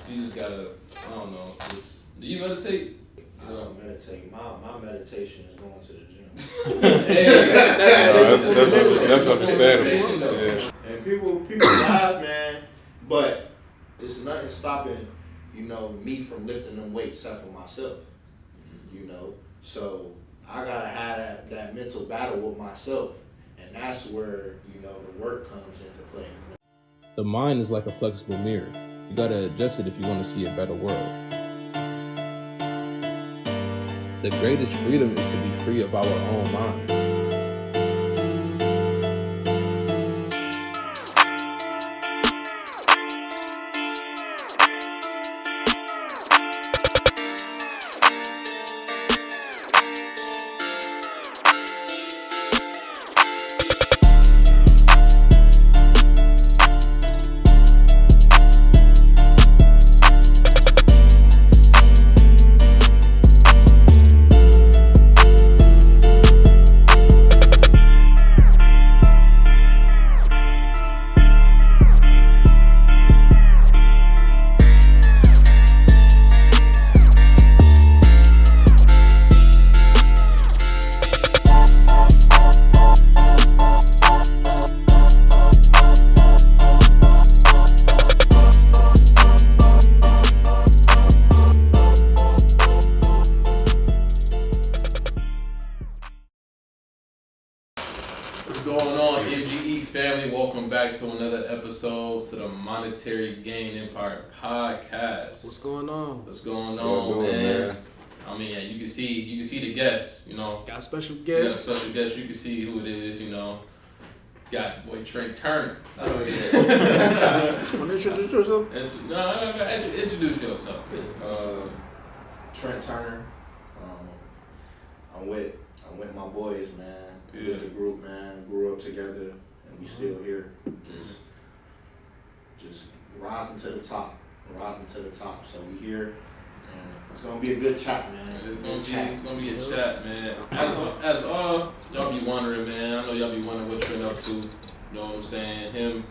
You just gotta, I don't know. Do you meditate? I don't meditate. My meditation is going to the gym. That's understandable. Yeah. And people laugh, man, but there's nothing stopping, me from lifting them weights except for myself. So I gotta have that mental battle with myself, and that's where the work comes into play. The mind is like a flexible mirror. You gotta adjust it if you want to see a better world. The greatest freedom is to be free of our own mind. What's going on, MGE family? Welcome back to another episode to the Monetary Gain Empire podcast. What's going on? What's going on, man? I mean, you can see the guests. Got special Got guests. special guests. You can see who it is. Got boy Trent Turner. Oh yeah. Want to introduce yourself? Introduce yourself. Trent Turner. I'm with my boys, man. Yeah. With the group, man. Grew up together, and we still here. Just rising to the top. So we here. And it's gonna be a good chat, man. It's gonna be a chat, man. As y'all be wondering, man. I know y'all be wondering what Trent up to. You know what I'm saying? Him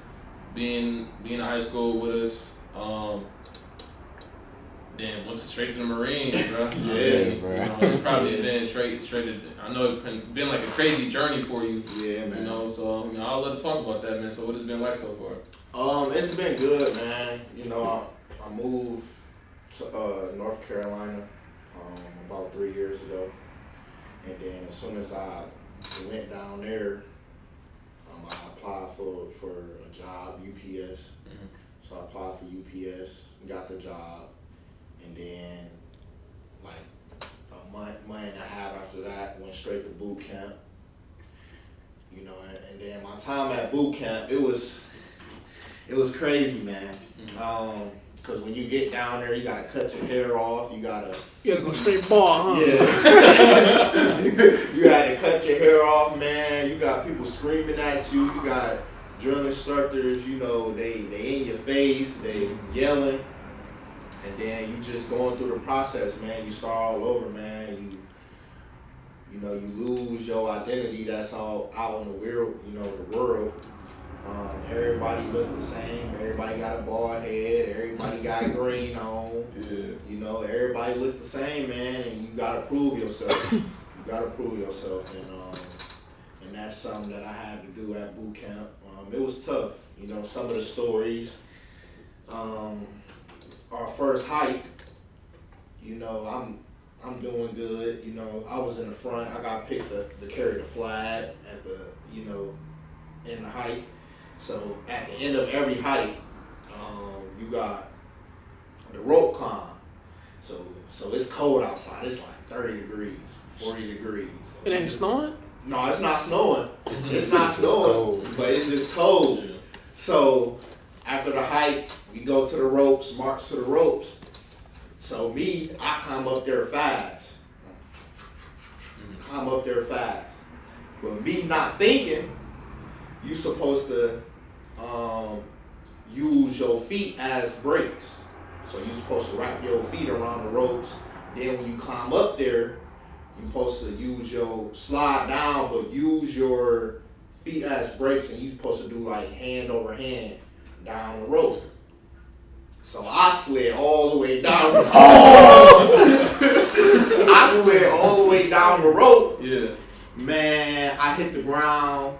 being in high school with us. Went straight to the Marines, bro. Bro. It's probably been straight. I know it's been like a crazy journey for you. Yeah, man. So I'll let her talk about that, man. So what has it been like so far? It's been good, man. I moved to North Carolina about 3 years ago, and then as soon as I went down there, I applied for a job, UPS. Mm-hmm. So I applied for UPS, got the job, and then like a month and a half after that, went straight to boot camp. And then my time at boot camp, it was crazy, man. Mm-hmm. Cause when you get down there, you gotta cut your hair off. You gotta go straight ball, huh? Yeah. You gotta cut your hair off, man. You got people screaming at you. You got drill instructors. They in your face. They yelling, and then you just going through the process, man. You start all over, man. You lose your identity. That's all out in the world. The world. Everybody look the same. Everybody got a bald head. Everybody got green on. Yeah. Everybody look the same, man. And you gotta prove yourself. And that's something that I had to do at boot camp. It was tough. Some of the stories. Our first hike. I'm doing good. I was in the front. I got picked to carry the flag at the in the hike. So at the end of every hike, you got the rope climb. So it's cold outside. It's like 30 degrees, 40 degrees. It ain't snowing? No, it's not snowing. It's not snowing, but it's just cold. Yeah. So after the hike, we go to the ropes, march to the ropes. So I climb up there fast. But me not thinking, you supposed to use your feet as brakes. So you supposed to wrap your feet around the ropes. Then when you climb up there, you supposed to use your slide down, but use your feet as brakes, and you supposed to do like hand over hand down the rope. So I slid all the way down. I slid all the way down the rope. Yeah. Man, I hit the ground.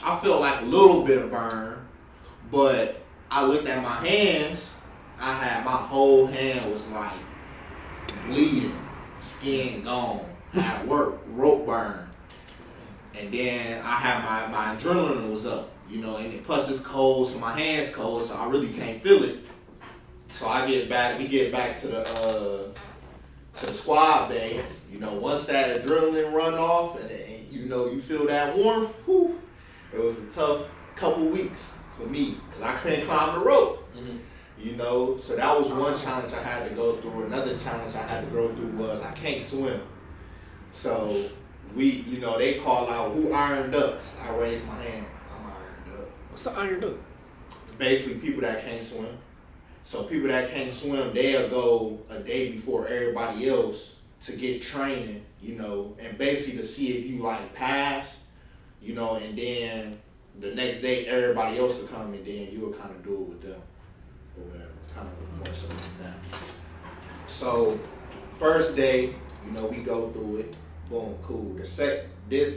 I felt like a little bit of burn, but I looked at my hands. I had my whole hand was like bleeding, skin gone. I had rope burn, and then I had my adrenaline was up, you know, and plus it's cold, so my hand's cold, so I really can't feel it. So we get back to the squad bay. You know, once that adrenaline run off and you know you feel that warmth, whew, it was a tough couple weeks for me because I couldn't climb the rope. Mm-hmm. You know, so that was one challenge I had to go through. Another challenge I had to go through was I can't swim. So you know, they call out who iron ducks. I raised my hand. I'm iron duck. What's an iron duck? Basically, people that can't swim. So people that can't swim, they'll go a day before everybody else to get training, you know, and basically to see if you like pass, you know, and then the next day everybody else will come and then you'll kind of do it with them or whatever, kind of more so like that. So first day, you know, we go through it, boom, cool. Then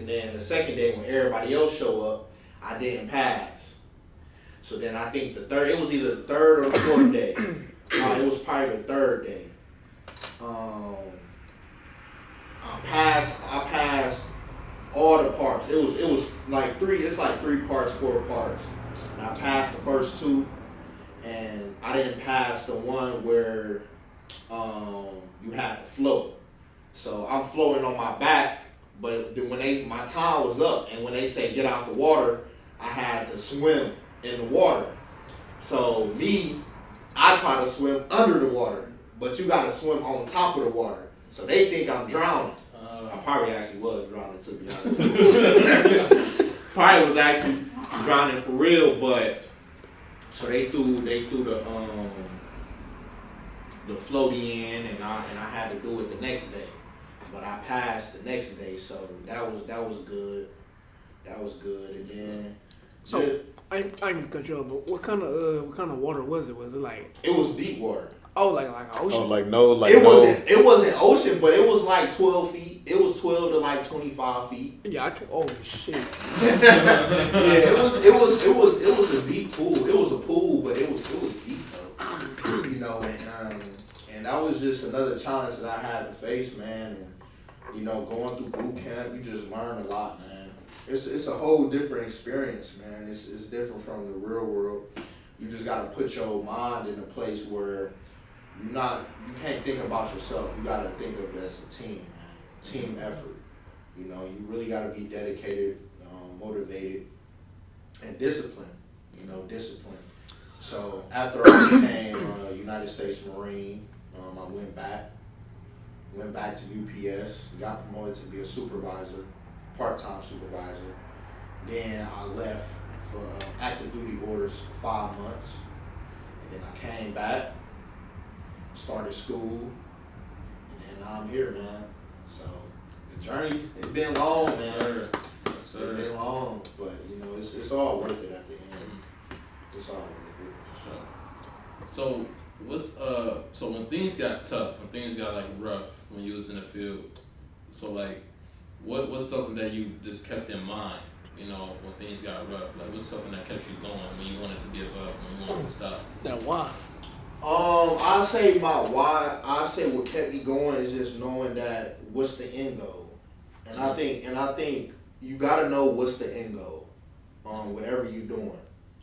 the second day when everybody else show up, I didn't pass. So then I think it was either the third or the fourth day. It was probably the third day. I passed all the parts. It was like three parts, 4 parts. And I passed the first 2, and I didn't pass the one where you had to float. So I'm floating on my back, but when my time was up, and when they say get out the water, I had to swim in the water. So I try to swim under the water, but you gotta swim on top of the water. So they think I'm drowning. I probably actually was drowning, to be honest. Probably was actually drowning for real, but so they threw the floaty in, and I had to do it the next day. But I passed the next day, so that was good. That was good, and then so. I can cut you off, but what kind of water was it? Was it like? It was deep water. Oh, like ocean. Oh, It wasn't ocean, but it was like 12 feet. It was 12 to like 25 feet. Yeah, oh shit. Yeah, it was a deep pool. It was a pool, but it was deep though. You know, and that was just another challenge that I had to face, man. And you know, going through boot camp, you just learn a lot, man. It's a whole different experience, man. It's different from the real world. You just gotta put your mind in a place where you can't think about yourself. You gotta think of it as a team, man. Team effort. You know, you really gotta be dedicated, motivated, and disciplined. You know, discipline. So after I became a United States Marine, I went back to UPS, got promoted to be a supervisor. Part-time supervisor. Then I left for active duty orders for 5 months. And then I came back, started school, and then now I'm here, man. So the journey, it's been long, man. Yes, sir. Yes, sir. It's been long, but you know, it's all worth it at the end. It's all worth it. Sure. So so when things got tough, when things got like rough, when you was in the field, so like what's something that you just kept in mind, you know, when things got rough? Like, what's something that kept you going when you wanted to give up, when you wanted to stop? That why? I say my why. I say what kept me going is just knowing that what's the end goal, and I think you gotta know what's the end goal, whatever you're doing,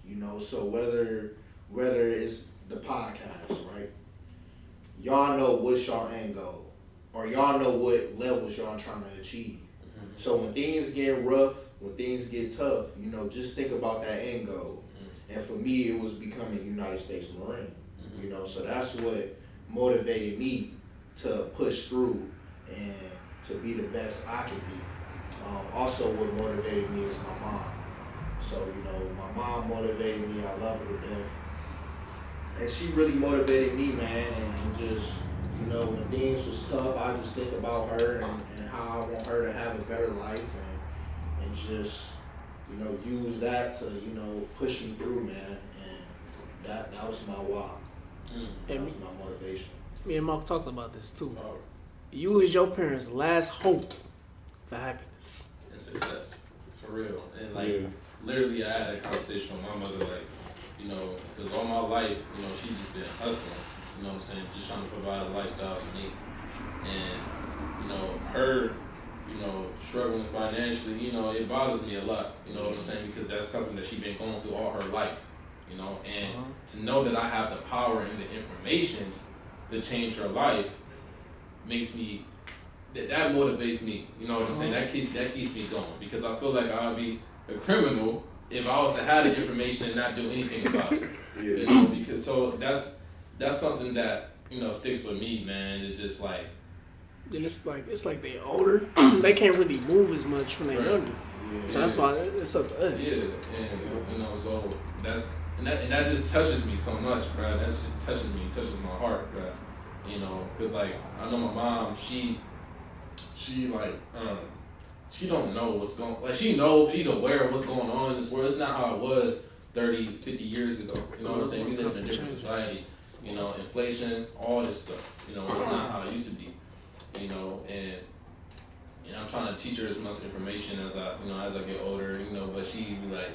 you know. So whether it's the podcast, right? Y'all know what's your end goal, or y'all know what levels y'all trying to achieve. So when things get rough, when things get tough, you know, just think about that end goal. And for me, it was becoming a United States Marine. You know, so that's what motivated me to push through and to be the best I can be. Also, what motivated me is my mom. So, you know, my mom motivated me. I love her to death. And she really motivated me, man. And just, you know, when things was tough, I just think about her and how I want her to have a better life and just, you know, use that to, you know, push me through, man. And that was my why. That was my motivation. Me and Mark talked about this too. Power You is your parents' last hope for happiness and success, for real. And like, literally, I had a conversation with my mother, like, you know, because all my life, you know, she's just been hustling. You know what I'm saying? Just trying to provide a lifestyle for me. And, you know, her, you know, struggling financially, you know, it bothers me a lot. You know what I'm saying? Because that's something that she's been going through all her life. You know, and to know that I have the power and the information to change her life makes me, that motivates me. You know what I'm saying? That keeps me going, because I feel like I'd be a criminal if I was to have the information and not do anything about it. You know, because so that's something that, you know, sticks with me, man. It's just like, then it's like they older, they can't really move as much when they're younger. So that's why it's up to us. Yeah, and you know, so and that just touches me so much, bro. That shit touches my heart, bro. You know, cause like I know my mom, she like she don't know what's going, like she's aware of what's going on in this world. It's not how it was 30, 50 years ago. You know what I'm saying? We live in a different society. You know, inflation, all this stuff. You know, it's not how it used to be. You know, and I'm trying to teach her as much information as I get older. You know, but she be like,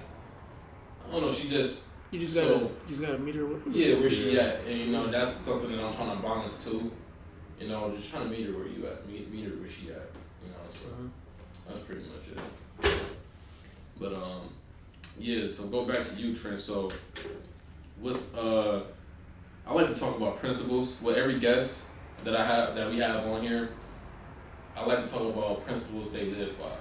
I don't know. She just You just gotta meet her. Where she at, and you know that's something that I'm trying to balance too. You know, just trying to meet her where you at, meet her where she at. You know, so that's pretty much it. But so go back to you, Trent. So what's I like to talk about principles with every guest that we have on here. I like to talk about principles they live by.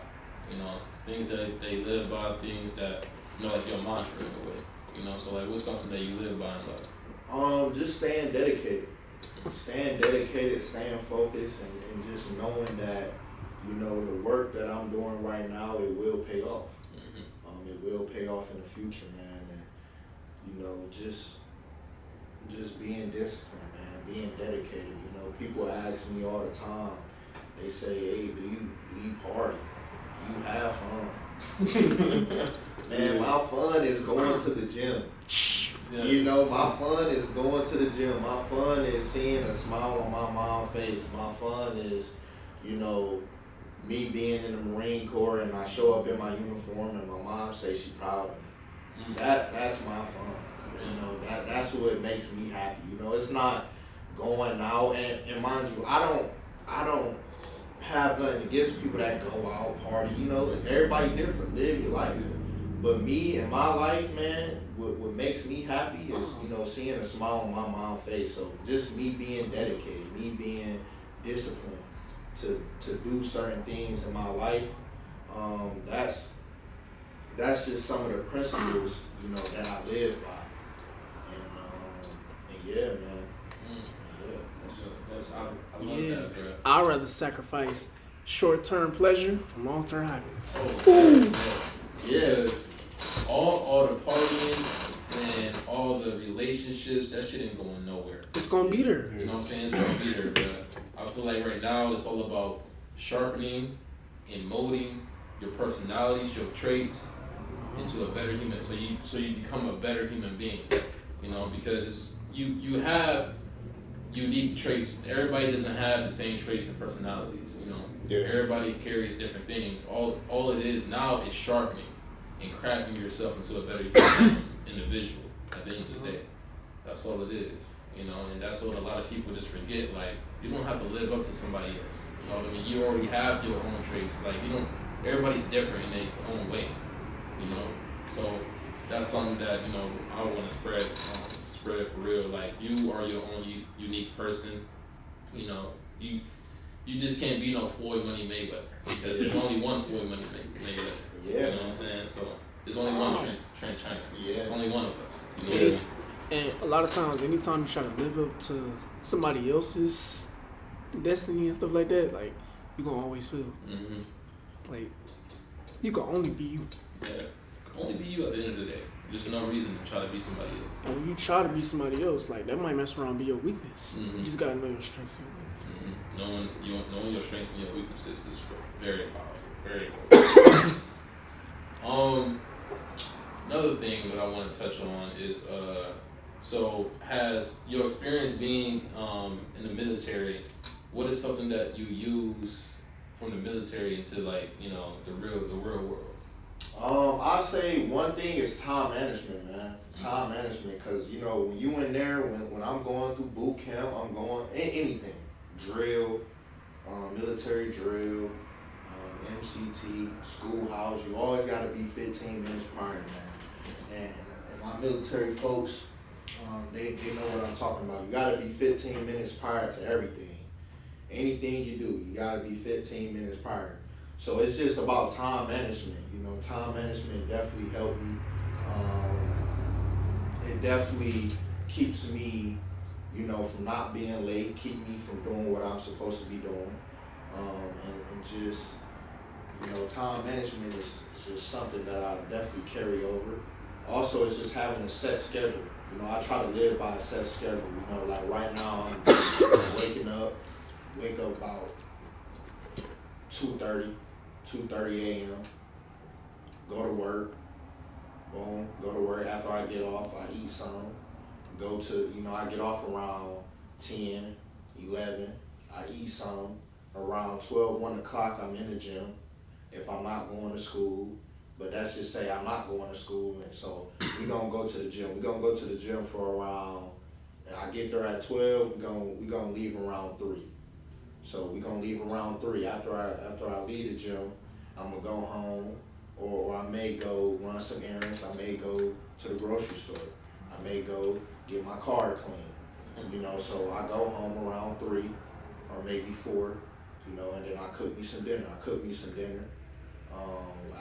You know, things that they live by, things that, you know, like your mantra in a way. You know, so like, what's something that you live by in life? Just staying dedicated, staying focused, and just knowing that, you know, the work that I'm doing right now, it will pay off. It will pay off in the future, man. And you know, just being disciplined, man, being dedicated. You know, people ask me all the time. They say, "Hey, do you party? Do you have fun?" Man, my fun is going to the gym. Yeah. You know, my fun is going to the gym. My fun is seeing a smile on my mom's face. My fun is, you know, me being in the Marine Corps and I show up in my uniform and my mom says she's proud of me. That's my fun. You know, that's what makes me happy. You know, it's not going out and mind you, I don't have nothing against people that go out party. You know, everybody different. Live your life. But me and my life, man, what makes me happy is, you know, seeing a smile on my mom's face. So just me being dedicated, me being disciplined to do certain things in my life. That's just some of the principles, you know, that I live by. And yeah, man. I love that, bro. I'd rather sacrifice short-term pleasure for long-term happiness. Yes. All the partying and all the relationships, that shit ain't going nowhere. It's gonna be there. You know what I'm saying? It's gonna be there, but I feel like right now it's all about sharpening and molding your personalities, your traits into a better human. So you become a better human being. You know, because you have unique traits. Everybody doesn't have the same traits and personalities. You know, everybody carries different things. All it is now is sharpening and crafting yourself into a better individual. At the end of the day, that's all it is. You know, and that's what a lot of people just forget. Like, you don't have to live up to somebody else. You know what I mean? You already have your own traits. Like, you don't. Everybody's different in their own way. You know, so that's something that, you know, I want to spread for real. Like, you are your own unique person. You know, you just can't be no Floyd Money Mayweather, because there's only one Floyd Money Mayweather. Yeah. You know what I'm saying? So there's only one Trent China. Yeah. There's only one of us. You know? And a lot of times, anytime you try to live up to somebody else's destiny and stuff like that, like, you're gonna always feel like you can only be you. Yeah, only be you at the end of the day. There's no reason to try to be somebody else. And when you try to be somebody else, like, that might mess around and be your weakness. You just gotta know your strengths and weaknesses. Knowing your strengths and your weaknesses is very powerful. Very important. Another thing that I want to touch on is So has your experience being in the military, what is something that you use from the military into like, you know, the real world? I'd say one thing is time management, man. Time management, cause you know when you in there, when I'm going through boot camp, I'm going anything, drill, military drill, MCT, schoolhouse. You always gotta be 15 minutes prior, man. And my military folks, they know what I'm talking about. You gotta be 15 minutes prior to everything. Anything you do, you gotta be 15 minutes prior. So it's just about time management. You know, time management definitely helped me. It definitely keeps me, you know, from not being late, keep me from doing what I'm supposed to be doing. And just, you know, time management is just something that I definitely carry over. Also, it's just having a set schedule. You know, I try to live by a set schedule. You know, like right now, I'm wake up about 2:30 a.m., go to work, boom, go to work. After I get off, I eat some, I get off around 10, 11, I eat some. Around 12, 1 o'clock, I'm in the gym if I'm not going to school. But that's just say I'm not going to school, and so we gonna go to the gym. We gonna go to the gym for around, I get there at 12, we gonna leave around 3. So we gonna leave around 3. After I leave the gym, I'm gonna go home, or I may go run some errands. I may go to the grocery store. I may go get my car clean. You know, so I go home around 3 or maybe 4. You know, and then I cook me some dinner.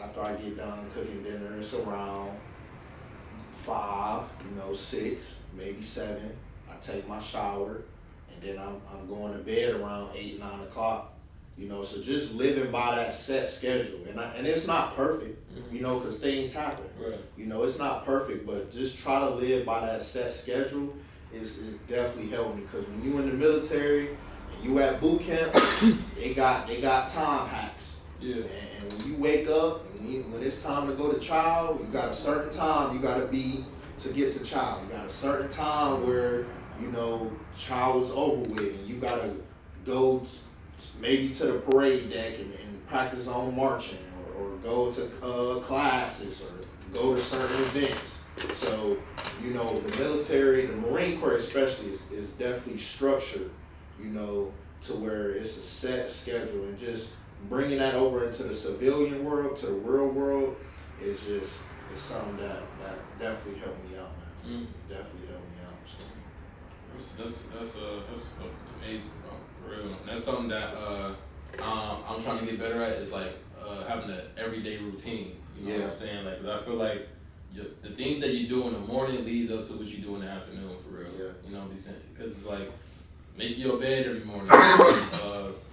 After I get done cooking dinner, it's around 5, 6, maybe 7. I take my shower, and then I'm going to bed around 8, 9 o'clock. You know, so just living by that set schedule, and it's not perfect, you know, because things happen. Right. You know, it's not perfect, but just try to live by that set schedule is definitely helped me. Because when you in the military and you at boot camp, they got time hacks. Yeah. And when you wake up, and when it's time to go to child, you got a certain time you got to be to get to child. You got a certain time where, you know, child is over with, and you got to go maybe to the parade deck and practice on marching, or go to classes, or go to certain events. So, you know, the military, the Marine Corps especially, is definitely structured, you know, to where it's a set schedule, and just bringing that over into the civilian world, to the real world, it's something that definitely helped me out, man. Definitely helped me out. So. That's fucking amazing, bro. For real. That's something that I'm trying to get better at. Is like having an everyday routine. You know what I'm saying? Like, 'cause I feel like the things that you do in the morning leads up to what you do in the afternoon. For real. Yeah. You know what I'm saying? Because it's like, make your bed every morning.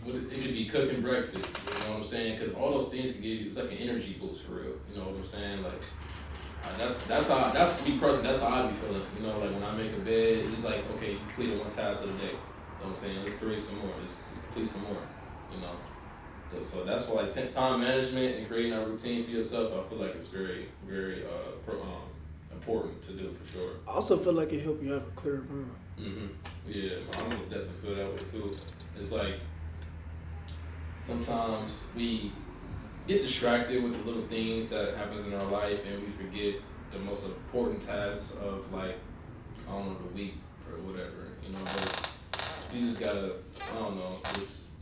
It could be cooking breakfast. You know what I'm saying? Because all those things can give you, it's like an energy boost for real. You know what I'm saying? Like, that's me personally. That's how I be feeling. You know, like when I make a bed, it's like, okay, you completed one task of the day. You know what I'm saying? Let's create some more. Let's complete some more. You know. So that's why like time management and creating a routine for yourself, I feel like it's very, very important to do for sure. I also feel like it helps you have a clear mind. Yeah, I would definitely feel that way too. It's like sometimes we get distracted with the little things that happens in our life, and we forget the most important tasks of, like, I don't know, the week or whatever. You know, but you just gotta, I don't know.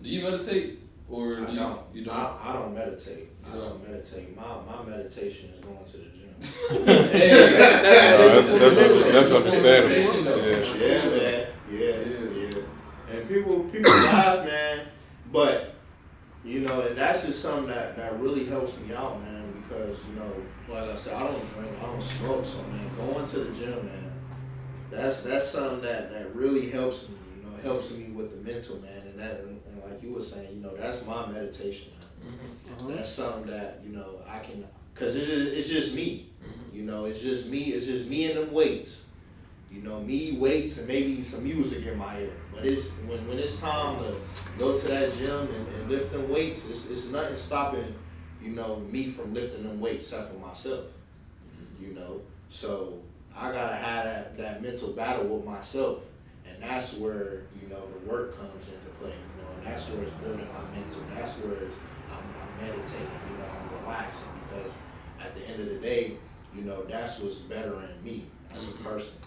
Do you meditate? Or I don't. You don't? I don't meditate. I don't meditate. My meditation is going to the gym. That's understandable. Yeah, man. Yeah. And people laugh, man. But, you know, and that's just something that really helps me out, man. Because, you know, like I said, I don't drink, I don't smoke. So, man, going to the gym, man, that's something that really helps me. You know, helps me with the mental, man. And like you were saying, you know, that's my meditation, man. That's something that, you know, I can, cause it's just me. You know, it's just me and them weights. You know, me, weights, and maybe some music in my ear. But it's when it's time to go to that gym and lift them weights, it's nothing stopping, you know, me from lifting them weights except for myself. You know, so I gotta have that mental battle with myself, and that's where the work comes into play. And that's where it's building my mental. That's where I'm meditating. I'm relaxing because at the end of the day, that's what's bettering me as a person.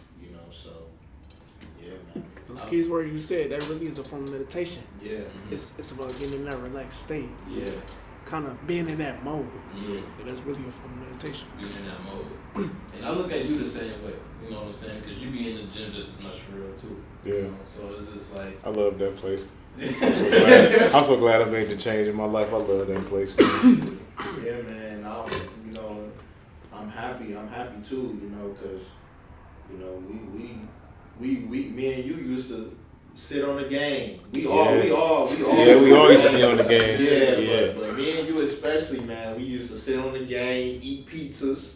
So yeah, man. Those key words you said, that really is a form of meditation. Yeah. It's about getting in that relaxed state. Yeah. Kind of being in that mode. Yeah. That's really a form of meditation. Being in that mode. And I look at you the same way. You know what I'm saying? Because you be in the gym just as much for real too. Yeah. So it's just like. I love that place. I'm so glad I made the change in my life. I love that place. Yeah, man. I'm happy. I'm happy too. Because we me and you used to sit on the game. We all. Yeah, we always be on the game. Yeah. But me and you especially, man. We used to sit on the game, eat pizzas.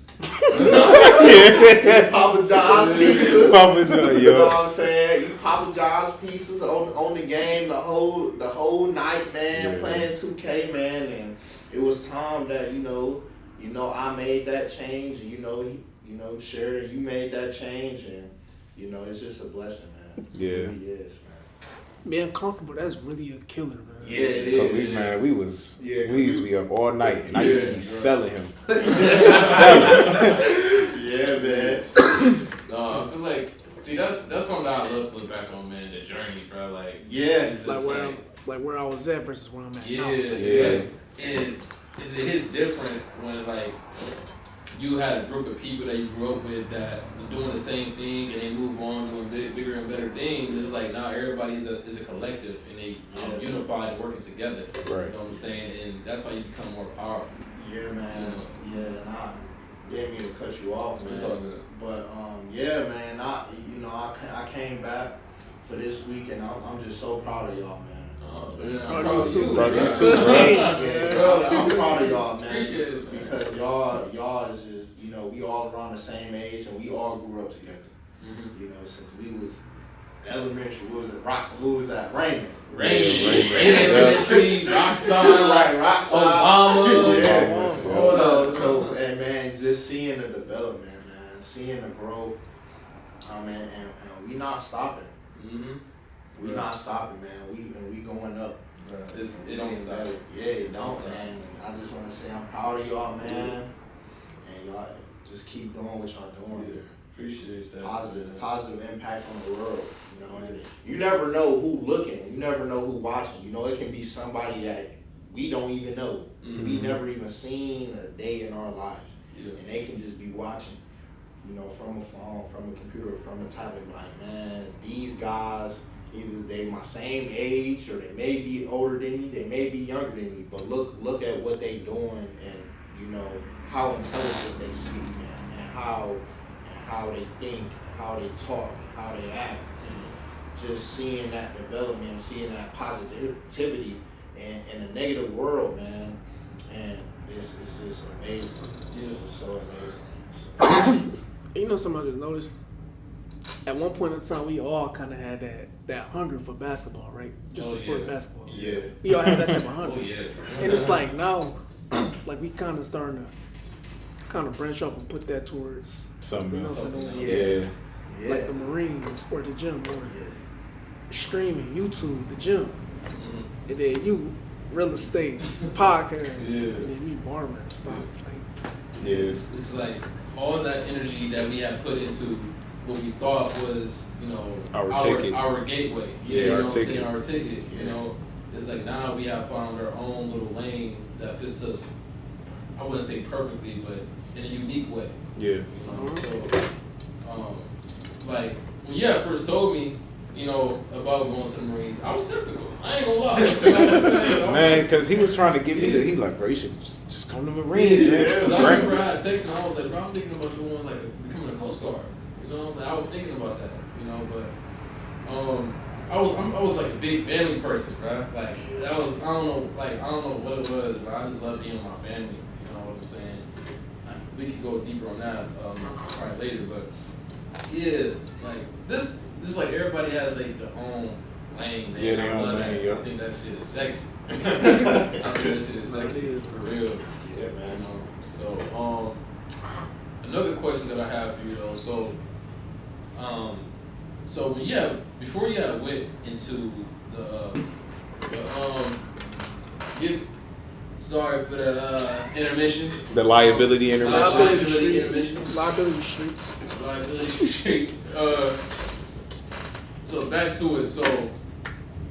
Papa John's pizza. Papa John, You know what I'm saying? Eat Papa John's pizzas on the game the whole night, man. Playing 2K, man, and it was time that I made that change, and Sheridan, you made that change, and it's just a blessing, man. Yeah. It really is, man. Being comfortable, that's really a killer, man. Yeah, it is. We used to be up all night, and I used to be selling him. Yeah, man. No, I feel like, see, that's something that I love to look back on, man. The journey, bro. Like, yeah, like where I was at versus where I'm at yeah, now. Yeah. And it hits different when like you had a group of people that you grew up with that was doing the same thing and they move on doing bigger and better things. It's like now everybody is a collective and they unified and working together. Right. You know what I'm saying? And that's how you become more powerful. Yeah, man. Yeah, and I didn't mean to cut you off, man. It's all good. But yeah, man. I came back for this week and I'm just so proud of y'all, man. Man, I'm proud of you too. Proud of you That's too, good bro. saying. Yeah, I'm proud of y'all, man. Appreciate it, man. Because y'all is just, we all around the same age and we all grew up together. Mm-hmm. Since we was elementary, who was at Raymond. Raymond Elementary, Rockside, Right, Rockside. Obama. Yeah. So, and man, just seeing the development, man, seeing the growth, and we not stopping. Mm-hmm. We not stopping, man. We going up. It don't stop. Yeah, it don't, man. And I just want to say I'm proud of y'all, man. And y'all just keep doing what y'all doing. Yeah. Appreciate that. Positive impact on the world. And you never know who looking. You never know who watching. It can be somebody that we don't even know. Mm-hmm. We never even seen a day in our lives. Yeah. And they can just be watching, from a phone, from a computer, from a tablet. Like, man, these guys, either they my same age or they may be older than me, they may be younger than me, but look at what they doing and how intelligent they speak and how they think and how they talk and how they act, and just seeing that development, seeing that positivity in a negative world, man, and it's just amazing. Yeah. It's just so amazing. Something I just noticed. At one point in time, we all kind of had that hunger for basketball, right? Just the sport of basketball. Yeah. We all had that type of hunger. Oh, yeah. And it's like now, like we kind of starting to branch off and put that towards Something else. Yeah. like the Marines or the gym or streaming, YouTube, the gym. Mm-hmm. And then you, real estate, podcasts, Yeah. and then me, barber and stuff. It's like, Yes. It's like all that energy that we had put into what we thought was, Our ticket. our gateway. Yeah, our ticket. our Yeah. It's like now we have found our own little lane that fits us. I wouldn't say perfectly, but in a unique way. Yeah. So, like when you had first told me, about going to the Marines, I was skeptical. I ain't gonna lie. You know what I'm saying? Man, because he was trying to get me to, he like, bro, you should just come to the Marines, Yeah, man. because I remember I had texted and I was like, bro, I'm thinking about doing becoming a Coast Guard. But I was thinking about that, but I was like a big family person, right? Like that was I don't know what it was, but I just love being with my family. You know what I'm saying? We could go deeper on that probably later, but yeah, like this like everybody has like their own lane, man. Yeah, their own love lane, that. yeah. I think that shit is sexy. I think that shit is sexy for real. Yeah, man. So another question that I have for you though. So, so when before you had went into give. Sorry for the intermission. The liability intermission. Liability intermission. Liability street. Liability street. So back to it. So,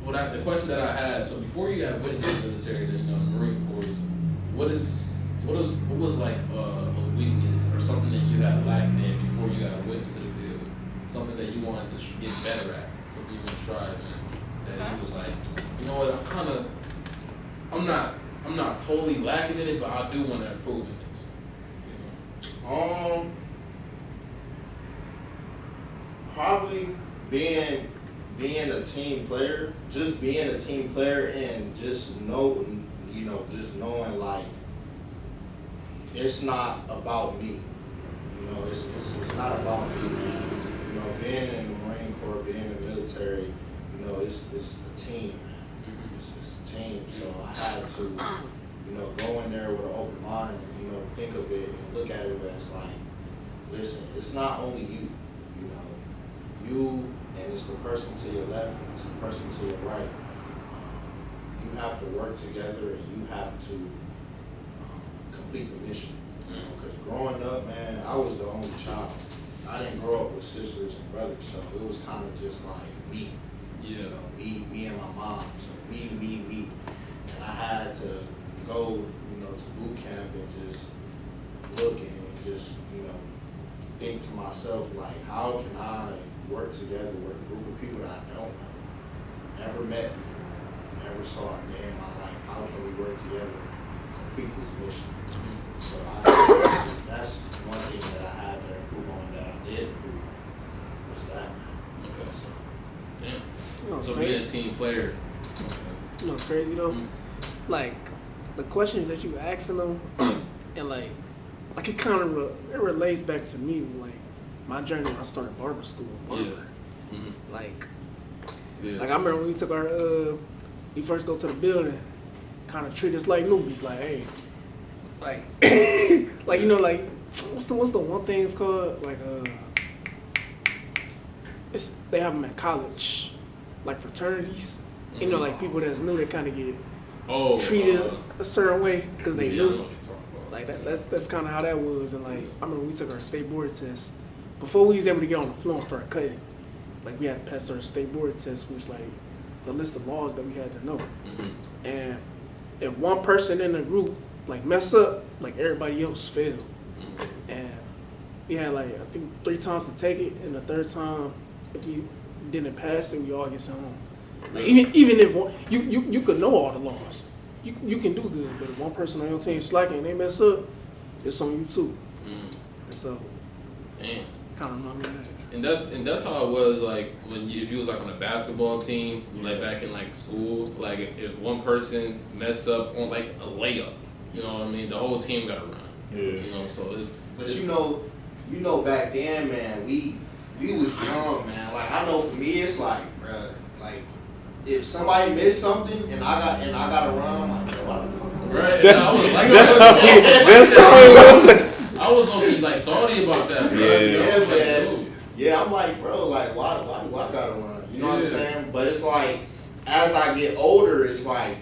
the question that I had. So before you got went into the military, the Marine Corps, what was like a weakness or something that you had lacked in before you got went into the field? Something that you wanted to get better at. Something you want to strive in. That you was like, you know what? I'm not totally lacking in it, but I do want to improve in this. Probably being a team player, just being a team player, and just knowing like it's not about me. It's not about me, man. Being in the Marine Corps, being in the military, it's a team, man. It's a team. So I had to, go in there with an open mind and, think of it and look at it as like, listen, it's not only you, and it's the person to your left and it's the person to your right. You have to work together and you have to complete the mission. Because growing up, man, I was the only child. I didn't grow up with sisters and brothers, so it was kind of just like me. Yeah. Me and my mom. So me. And I had to go, to boot camp and just look and just, think to myself, like, how can I work together with a group of people that I don't know, never met before, never saw a day in my life. How can we work together and complete this mission? So that's one thing that I had to improve on, that I did improve on, was that, man. Okay. So, damn. So being a team player. Okay. It's crazy though. Like the questions that you asking them, and like it kind of it relates back to me, like my journey when I started barber school. Like I remember when we took our we first go to the building, kind of treat us like newbies, like hey, like like what's the one thing it's called, like they have them at college, like fraternities. Like people that's new, they kind of get treated a certain way because they new. Like that's kind of how that was. And like I remember we took our state board test. Before we was able to get on the floor and start cutting, like we had to pass our state board test, which like the list of laws that we had to know. And if one person in the group like mess up, like everybody else failed. And we had like I think 3 times to take it, and the third time if you didn't pass it, we all get sent home. Like even if you could know all the laws, you can do good, but if one person on your team slacking and they mess up, it's on you too. And so, kind of know that. And that's how it was like if you was like on a basketball team, like back in like school, like if one person mess up on like a layup, you know what I mean, the whole team got to run. Yeah. So it's. But back then, man, we was young, man. Like I know for me, it's like, bruh, like. If somebody missed something and I gotta run, I'm like, what the fuck? Right. I was like that. I was gonna like salty about that. Yeah, I'm like, bro, like why do I gotta run? You know what I'm saying? But it's like as I get older, it's like,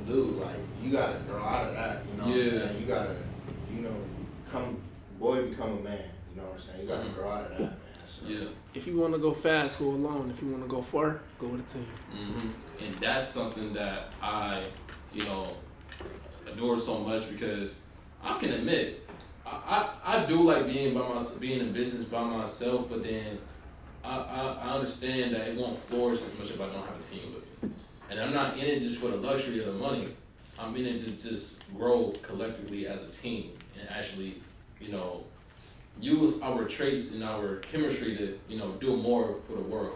dude, like you gotta grow out of that. You know what I'm saying? You gotta, become a man. You know what I'm saying? You gotta grow out of that, man. So. Yeah. If you want to go fast, go alone. If you want to go far, go with a team. And that's something that I, adore so much because I can admit, I do like being in business by myself, but then I understand that it won't flourish as much if I don't have a team with me. And I'm not in it just for the luxury of the money. I'm in it to just grow collectively as a team and actually, use our traits and our chemistry to, do more for the world.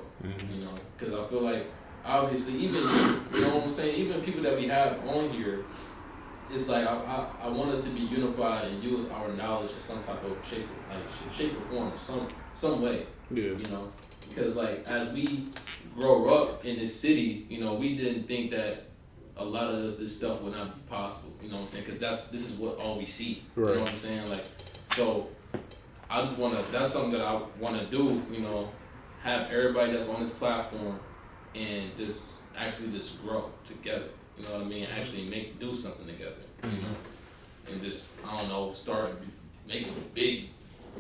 Because I feel like obviously even, what I'm saying, even people that we have on here, it's like I want us to be unified and use our knowledge in some type of shape or form, some way. Yeah. Because like as we grow up in this city, we didn't think that a lot of this stuff would not be possible. You know what I'm saying? Because this is what all we see. Right. You know what I'm saying? Like so. I just wanna. That's something that I wanna do. You know, have everybody that's on this platform and just actually just grow together. You know what I mean? Actually do something together. You know, and just I don't know, start making a big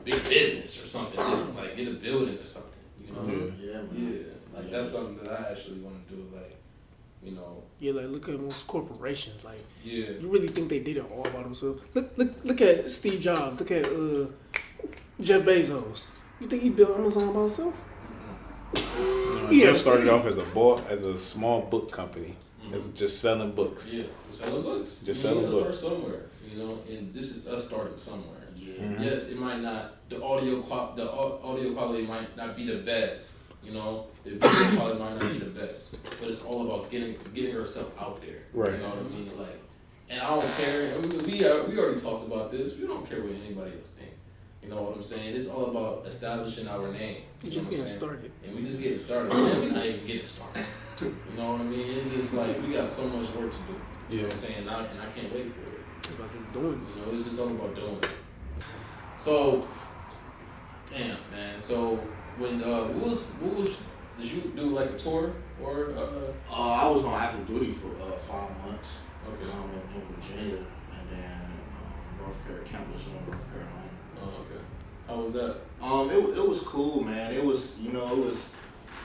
business or something. Just, like get a building or something. You know? Yeah, man. Yeah. Like that's something that I actually want to do. Like, you know. Yeah, like look at most corporations. Like, Yeah. you really think they did it all by themselves? Look at Steve Jobs. Look at Jeff Bezos. You think he built Amazon by himself? Jeff started off as a small book company, as just selling books. Yeah, selling books. Just selling books. Start somewhere, you know, and this is us starting somewhere. Yeah. Mm-hmm. Yes, it might not. The audio quality might not be the best. You know, the video quality might not be the best, but it's all about getting yourself out there. Right. You know what I mean? Like, and I don't care. I mean, we already talked about this. We don't care what anybody else thinks. You know what I'm saying? It's all about establishing our name. You're just getting started. And we just getting started. And we're not even getting started. You know what I mean? It's just like we got so much work to do. You know what I'm saying? And I can't wait for it. It's about just doing You know, it's just all about doing it. So, damn, man. So, when what was did you do like a tour or? I was on active duty for 5 months. Okay. In Virginia, and then Campbell's, North Carolina. Oh, okay. How was that? It was cool, man. It was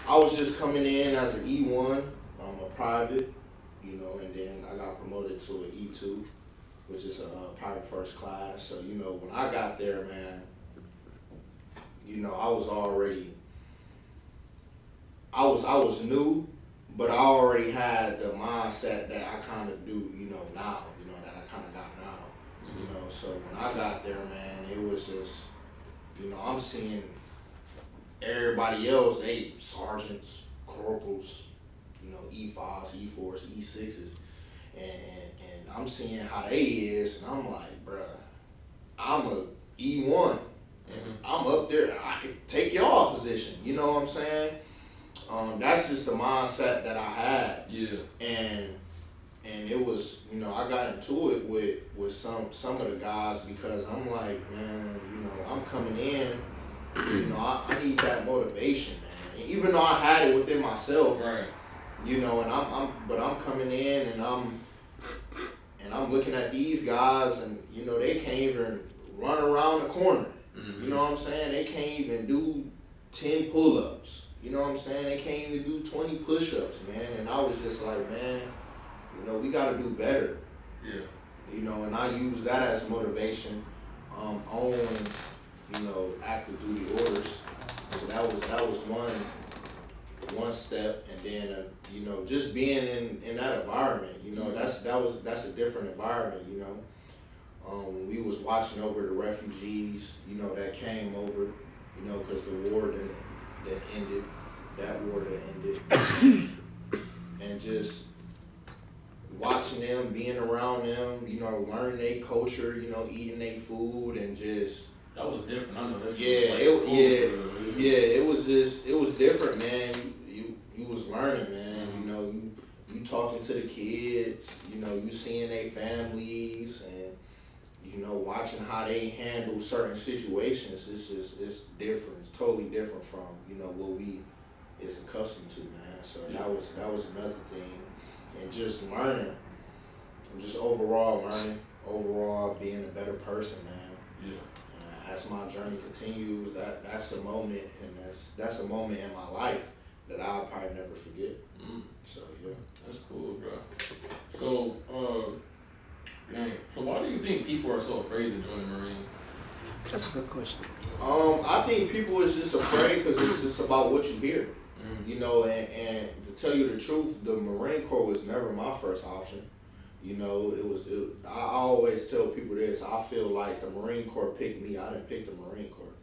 I was just coming in as an E1, a private, and then I got promoted to an E2, which is a private first class. So, when I got there, man, I was already, I was new, but I already had the mindset that I kind of do, now, that I kind of got now, So when I got there, man, it was just, I'm seeing everybody else, they sergeants, corporals, E5s, E4s, E6s, and I'm seeing how they is, and I'm like, bruh, I'm a E1, and I'm up there, I could take y'all position, you know what I'm saying? That's just the mindset that I had. Yeah. And it was, I got into it with some of the guys because I'm like, man, I'm coming in, I need that motivation, man. Even though I had it within myself, Right. and I'm coming in and I'm looking at these guys and they can't even run around the corner. You know what I'm saying? They can't even do 10 pull-ups. You know what I'm saying? They can't even do 20 push-ups, man. And I was just like, man, we got to do better. Yeah. And I use that as motivation on, active duty orders. So that was one step, and then just being in that environment, that's a different environment. When we was watching over the refugees, that came over, because the war that ended, and just watching them, being around them, learning their culture, eating their food, and just That was different. I know that's it was different, man. You was learning, man. You talking to the kids, you seeing their families, and watching how they handle certain situations. It's different. It's totally different from what we is accustomed to, man. So that was another thing, and just learning, and just overall being a better person, man. Yeah. As my journey continues, that's a moment, and that's a moment in my life that I'll probably never forget. So yeah, that's cool, bro. So, so why do you think people are so afraid to join the Marines? That's a good question. I think people is just afraid because it's just about what you hear, and to tell you the truth, the Marine Corps was never my first option. I always tell people this. I feel like the Marine Corps picked me. I didn't pick the Marine Corps.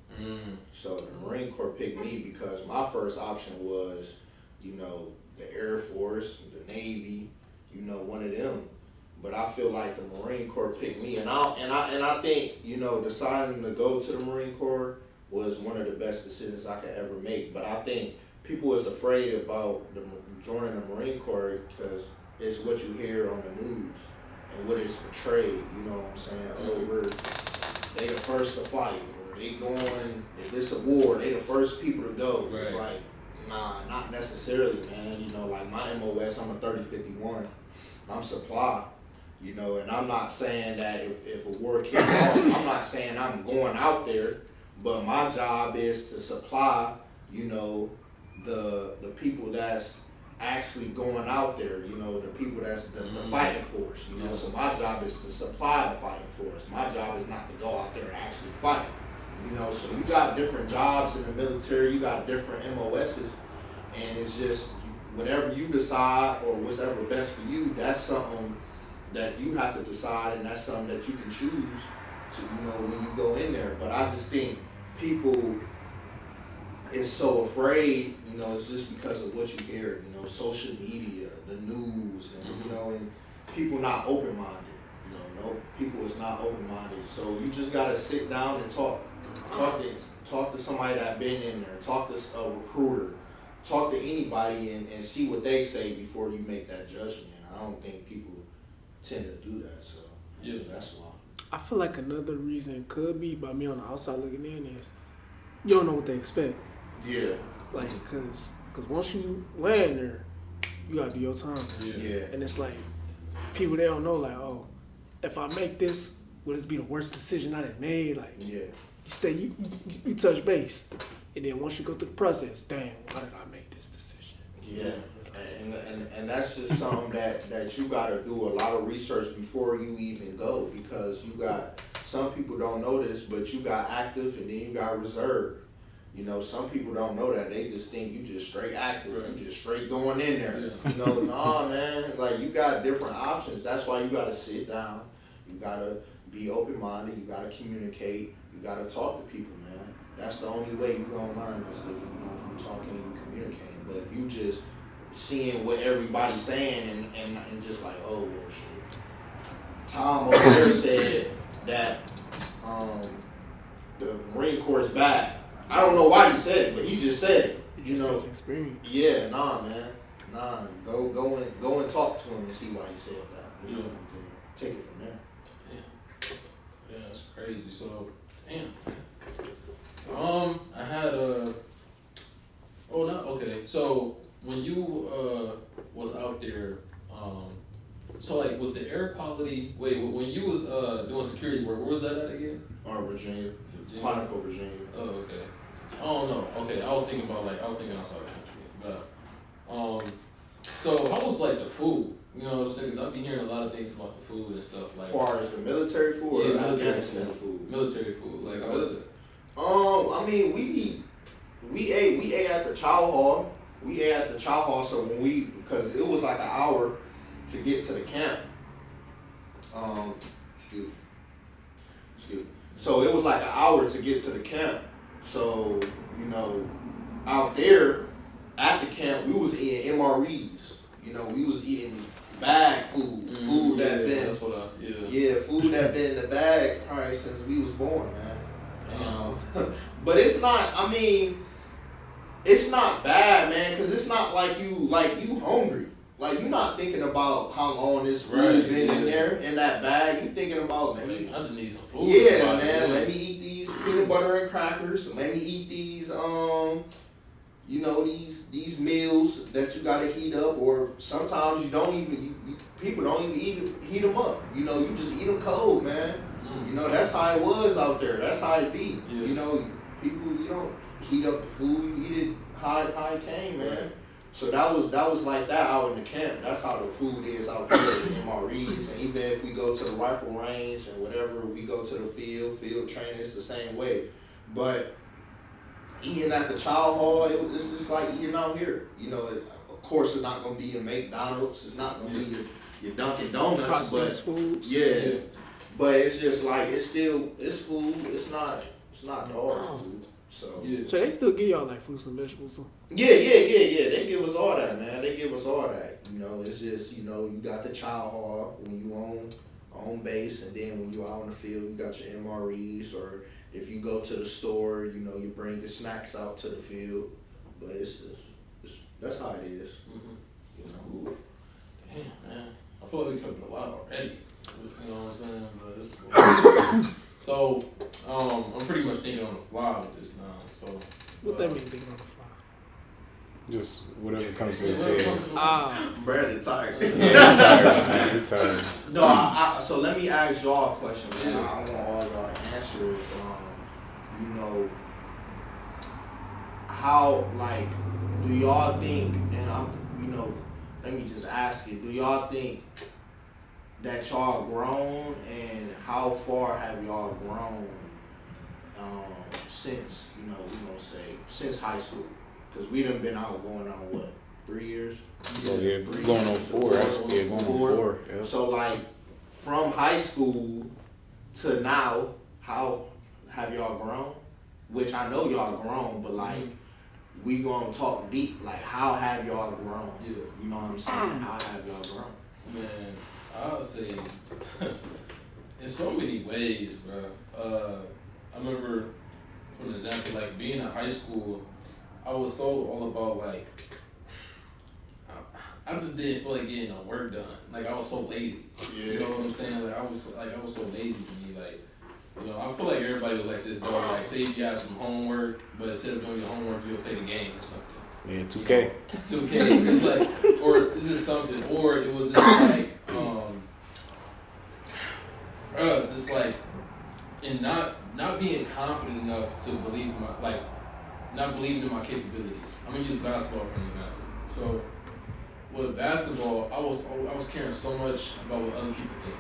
So the Marine Corps picked me because my first option was, the Air Force, the Navy, one of them. But I feel like the Marine Corps picked me, and I think deciding to go to the Marine Corps was one of the best decisions I could ever make. But I think people is afraid about joining the Marine Corps because it's what you hear on the news and what is portrayed. You know what I'm saying? Oh, they the first to fight, or they going, if it's a war, they the first people to go. Right. It's like, nah, not necessarily, man. You know, like my MOS, I'm a 3051. I'm supply, you know, and I'm not saying that if a war kicks off, I'm not saying I'm going out there, but my job is to supply, you know, the people that's actually going out there, you know, the people that's the fighting force, you know. So my job is to supply the fighting force. My job is not to go out there and actually fight, you know. So you got different jobs in the military, you got different MOSs, and it's just whatever you decide or whatever best for you, that's something that you have to decide, and that's something that you can choose to, you know, when you go in there. But I just think people is so afraid, you know, it's just because of what you hear, you know, social media, the news, and, you know, and people not open-minded, you know, no, people is not open-minded. So you just got to sit down and talk to somebody that been in there, talk to a recruiter, talk to anybody and see what they say before you make that judgment. I don't think people tend to do that, so yeah, that's why. I feel like another reason could be by me on the outside looking in is you don't know what they expect. Yeah. Like, cause once you land there, you gotta do your time. Yeah. And it's like people they don't know, like, oh, if I make this, will this be the worst decision I done made? Like, yeah. You touch base, and then once you go through the process, damn, why did I make this decision? Yeah, and that's just something that you got to do a lot of research before you even go, because you got, some people don't know this, but you got active and then you got reserve. You know, some people don't know that. They just think you just straight active. Right. You just straight going in there. Yeah. You know, nah, man. Like, you got different options. That's why you got to sit down. You got to be open-minded. You got to communicate. You got to talk to people, man. That's the only way you're going to learn is if you're talking and you communicating. But if you just seeing what everybody's saying and just like, oh, well, shit. Tom over there said that the Marine Corps is bad. I don't know why he said it, but he just said it. You know, experience. Yeah, nah, man, nah. Go and talk to him and see why he said that. You know, and take it from there. Yeah, that's crazy. So, damn. I had okay. So when you was out there, so like, was the air quality? Wait, when you was doing security work, where was that at again? Virginia. Quantico, Virginia. Oh, okay. I don't know. Okay, I was thinking outside the country, but so how was like the food? You know what I'm saying? 'Cause I've been hearing a lot of things about the food and stuff like. As far as the military food, yeah, or military food. Military food, like how was it? I mean, we ate at the chow hall. We ate at the chow hall. So because it was like an hour to get to the camp. Excuse me. So it was like an hour to get to the camp. So, you know, out there at the camp, we was eating MREs. You know, we was eating bag food, food that been, that's what food that been in the bag probably since we was born, man. But it's not. I mean, it's not bad, man, because it's not like you hungry. Like, you're not thinking about how long this food been in there in that bag. You thinking about, I just need some food. Yeah, man. Let me eat these peanut butter and crackers. Let me eat these, you know, these meals that you gotta heat up. Or sometimes you don't even. People don't even heat them up. You know, you just eat them cold, man. You know, that's how it was out there. That's how it be. Yeah. You know, people, you don't heat up the food. You eat it how it came, man. Right. So that was like that out in the camp. That's how the food is out there in MREs. And even if we go to the rifle range and whatever, we go to the field training, it's the same way. But eating at the chow hall, it's just like eating out here. You know, of course, it's not going to be your McDonald's. It's not going to be your Dunkin' Donuts. Processed foods. Yeah. But it's just like, it's food. It's not dog food. So they still give y'all like fruits and vegetables too? Yeah. They give us all that, man. They give us all that. You know, it's just, you know, you got the chow hall when you on base, and then when you out on the field, you got your MREs, or if you go to the store, you know, you bring your snacks out to the field. But it's that's how it is. Mm-hmm. You know? Damn, man. I feel like we covered a lot already. You know what I'm saying? But it's so I'm pretty much thinking on the fly with this now. So What that mean, thinking on the fly? Just whatever comes to his head. Brandon tired. Yeah, tired, man. He tired. No, so let me ask y'all a question, man. I want all y'all to answer is, you know, how, like, do y'all think, and let me just ask you, do y'all think that y'all grown, and how far have y'all grown since, we gonna say, since high school? Because we done been out going on, what, 3 years? Oh, yeah, going on 4, actually. Yeah, going on 4. Yeah. So, like, from high school to now, how have y'all grown? Which I know y'all grown, but, like, we gonna talk deep. Like, how have y'all grown? Yeah. You know what I'm saying? How have y'all grown? Man, I'll say in so many ways, bro. I remember, for an example, like being in high school, I was so all about like, I just didn't feel like getting no work done. Like I was so lazy. Yeah. You know what I'm saying? Like I was so lazy to me. Like, I feel like everybody was like this though. Like say if you got some homework, but instead of doing your homework, you'll play the game or something. Yeah, 2K. 2K. It's like, or this is something, or it was just like, just like, and not being confident enough to believe in not believing in my capabilities. I'm gonna use basketball for an example. So with basketball, I was caring so much about what other people think.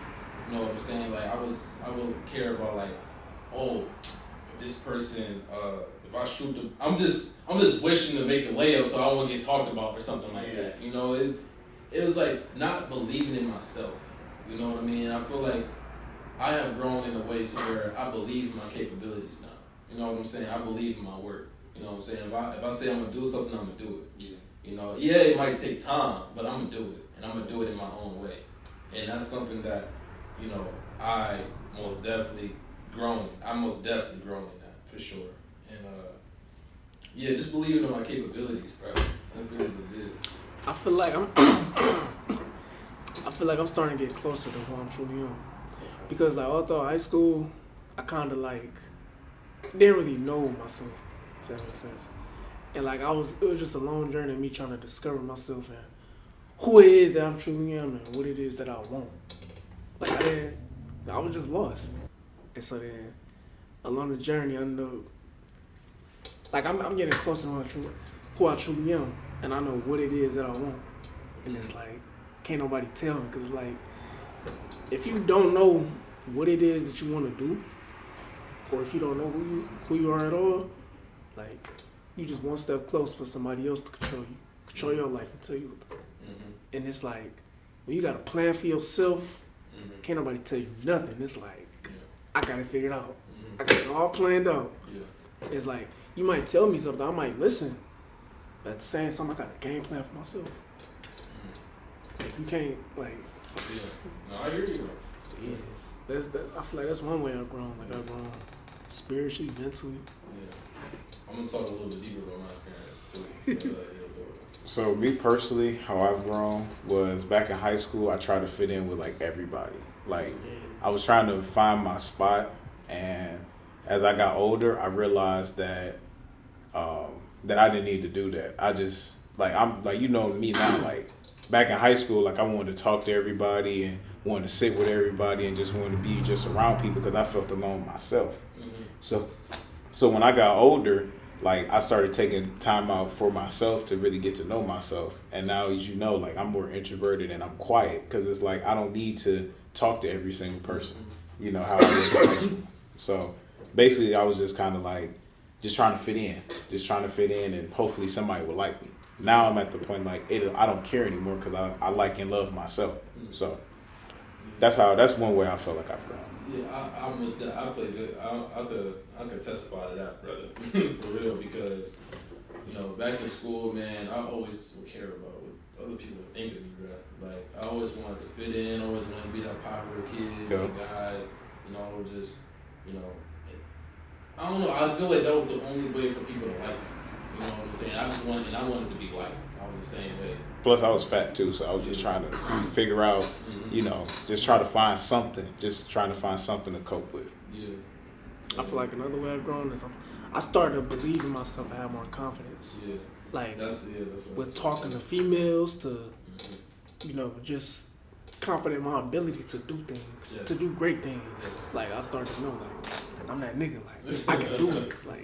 You know what I'm saying? Like I would care about like, oh, if this person, if I shoot the, I'm just wishing to make a layup so I don't want to get talked about or something like that. It was like not believing in myself. You know what I mean? I feel like I have grown in a way to where I believe in my capabilities now. You know what I'm saying? I believe in my work. You know what I'm saying? If I say I'm gonna do something, I'm gonna do it. Yeah. It might take time, but I'm gonna do it, and I'm gonna do it in my own way. And that's something that, I most definitely grown. I'm most definitely grown in that for sure. And just believing in my capabilities, bro. That's really what it is. I feel like I'm starting to get closer to who I'm truly am. Because like all through high school, I kind of like didn't really know myself, if that makes sense. And like it was just a long journey of me trying to discover myself and who it is that I'm truly am and what it is that I want. Like I was just lost. And so then along the journey, I know, like I'm getting closer to who I truly am, and I know what it is that I want. And it's like, can't nobody tell me, because like, if you don't know what it is that you want to do, or if you don't know who you are at all, like, you just one step close for somebody else to control your life and tell you what to do. Mm-hmm. And it's like, when you got a plan for yourself, can't nobody tell you nothing. It's like, I got it figured out. I got it all planned out. Yeah. It's like, you might tell me something, I might listen, but at the same time, I got a game plan for myself. If you can't, like... Yeah. No, I hear you. Yeah. I feel like that's one way I've grown. Like, I've grown spiritually, mentally. Yeah. I'm going to talk a little bit deeper about my experience, too. So, me personally, how I've grown was back in high school, I tried to fit in with, like, everybody. Like, I was trying to find my spot, and as I got older, I realized that that I didn't need to do that. I just, like, I'm, like, me now, like, back in high school, like, I wanted to talk to everybody and wanted to sit with everybody and just wanted to be just around people because I felt alone myself. Mm-hmm. So when I got older, like, I started taking time out for myself to really get to know myself. And now, as you know, like, I'm more introverted and I'm quiet because it's like I don't need to talk to every single person, how I was in high school. So basically, I was just kind of like, just trying to fit in and hopefully somebody will like me. Now I'm at the point like I don't care anymore because I like and love myself. So that's one way I feel like I've grown. Yeah, I play good. I could testify to that, brother, for real. Because back in school, man, I always would care about what other people think of me, bro. Like I always wanted to fit in, always wanted to be that popular kid, guy. Just I don't know. I feel like that was the only way for people to like me. You know what I'm saying? I wanted to be liked. I was the same way. Plus, I was fat too, so I was just trying to figure out, just trying to find something to cope with. Yeah. I feel like another way I've grown is I started to believe in myself and have more confidence. Yeah. Like That's what with talking to females to, just confident in my ability to do things, to do great things. Yes. Like I started to know, like I'm that nigga. Like I can do it. Like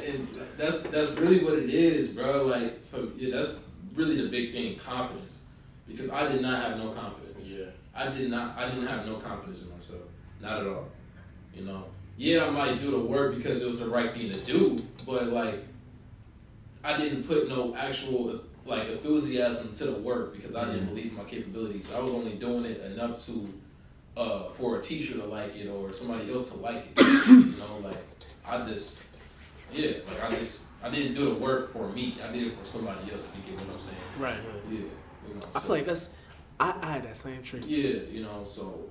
and that's really what it is, bro. Like that's really the big thing, confidence. Because I did not have no confidence. Yeah. I didn't have no confidence in myself. Not at all. You know. Yeah, I might do the work because it was the right thing to do, but like I didn't put no actual like enthusiasm to the work because I didn't believe in my capabilities. I was only doing it enough to for a teacher to like it or somebody else to like it. You know, like I didn't do the work for me. I did it for somebody else, if you get what I'm saying. right. Yeah. You know, I feel like I had that same trait. Yeah, you know, so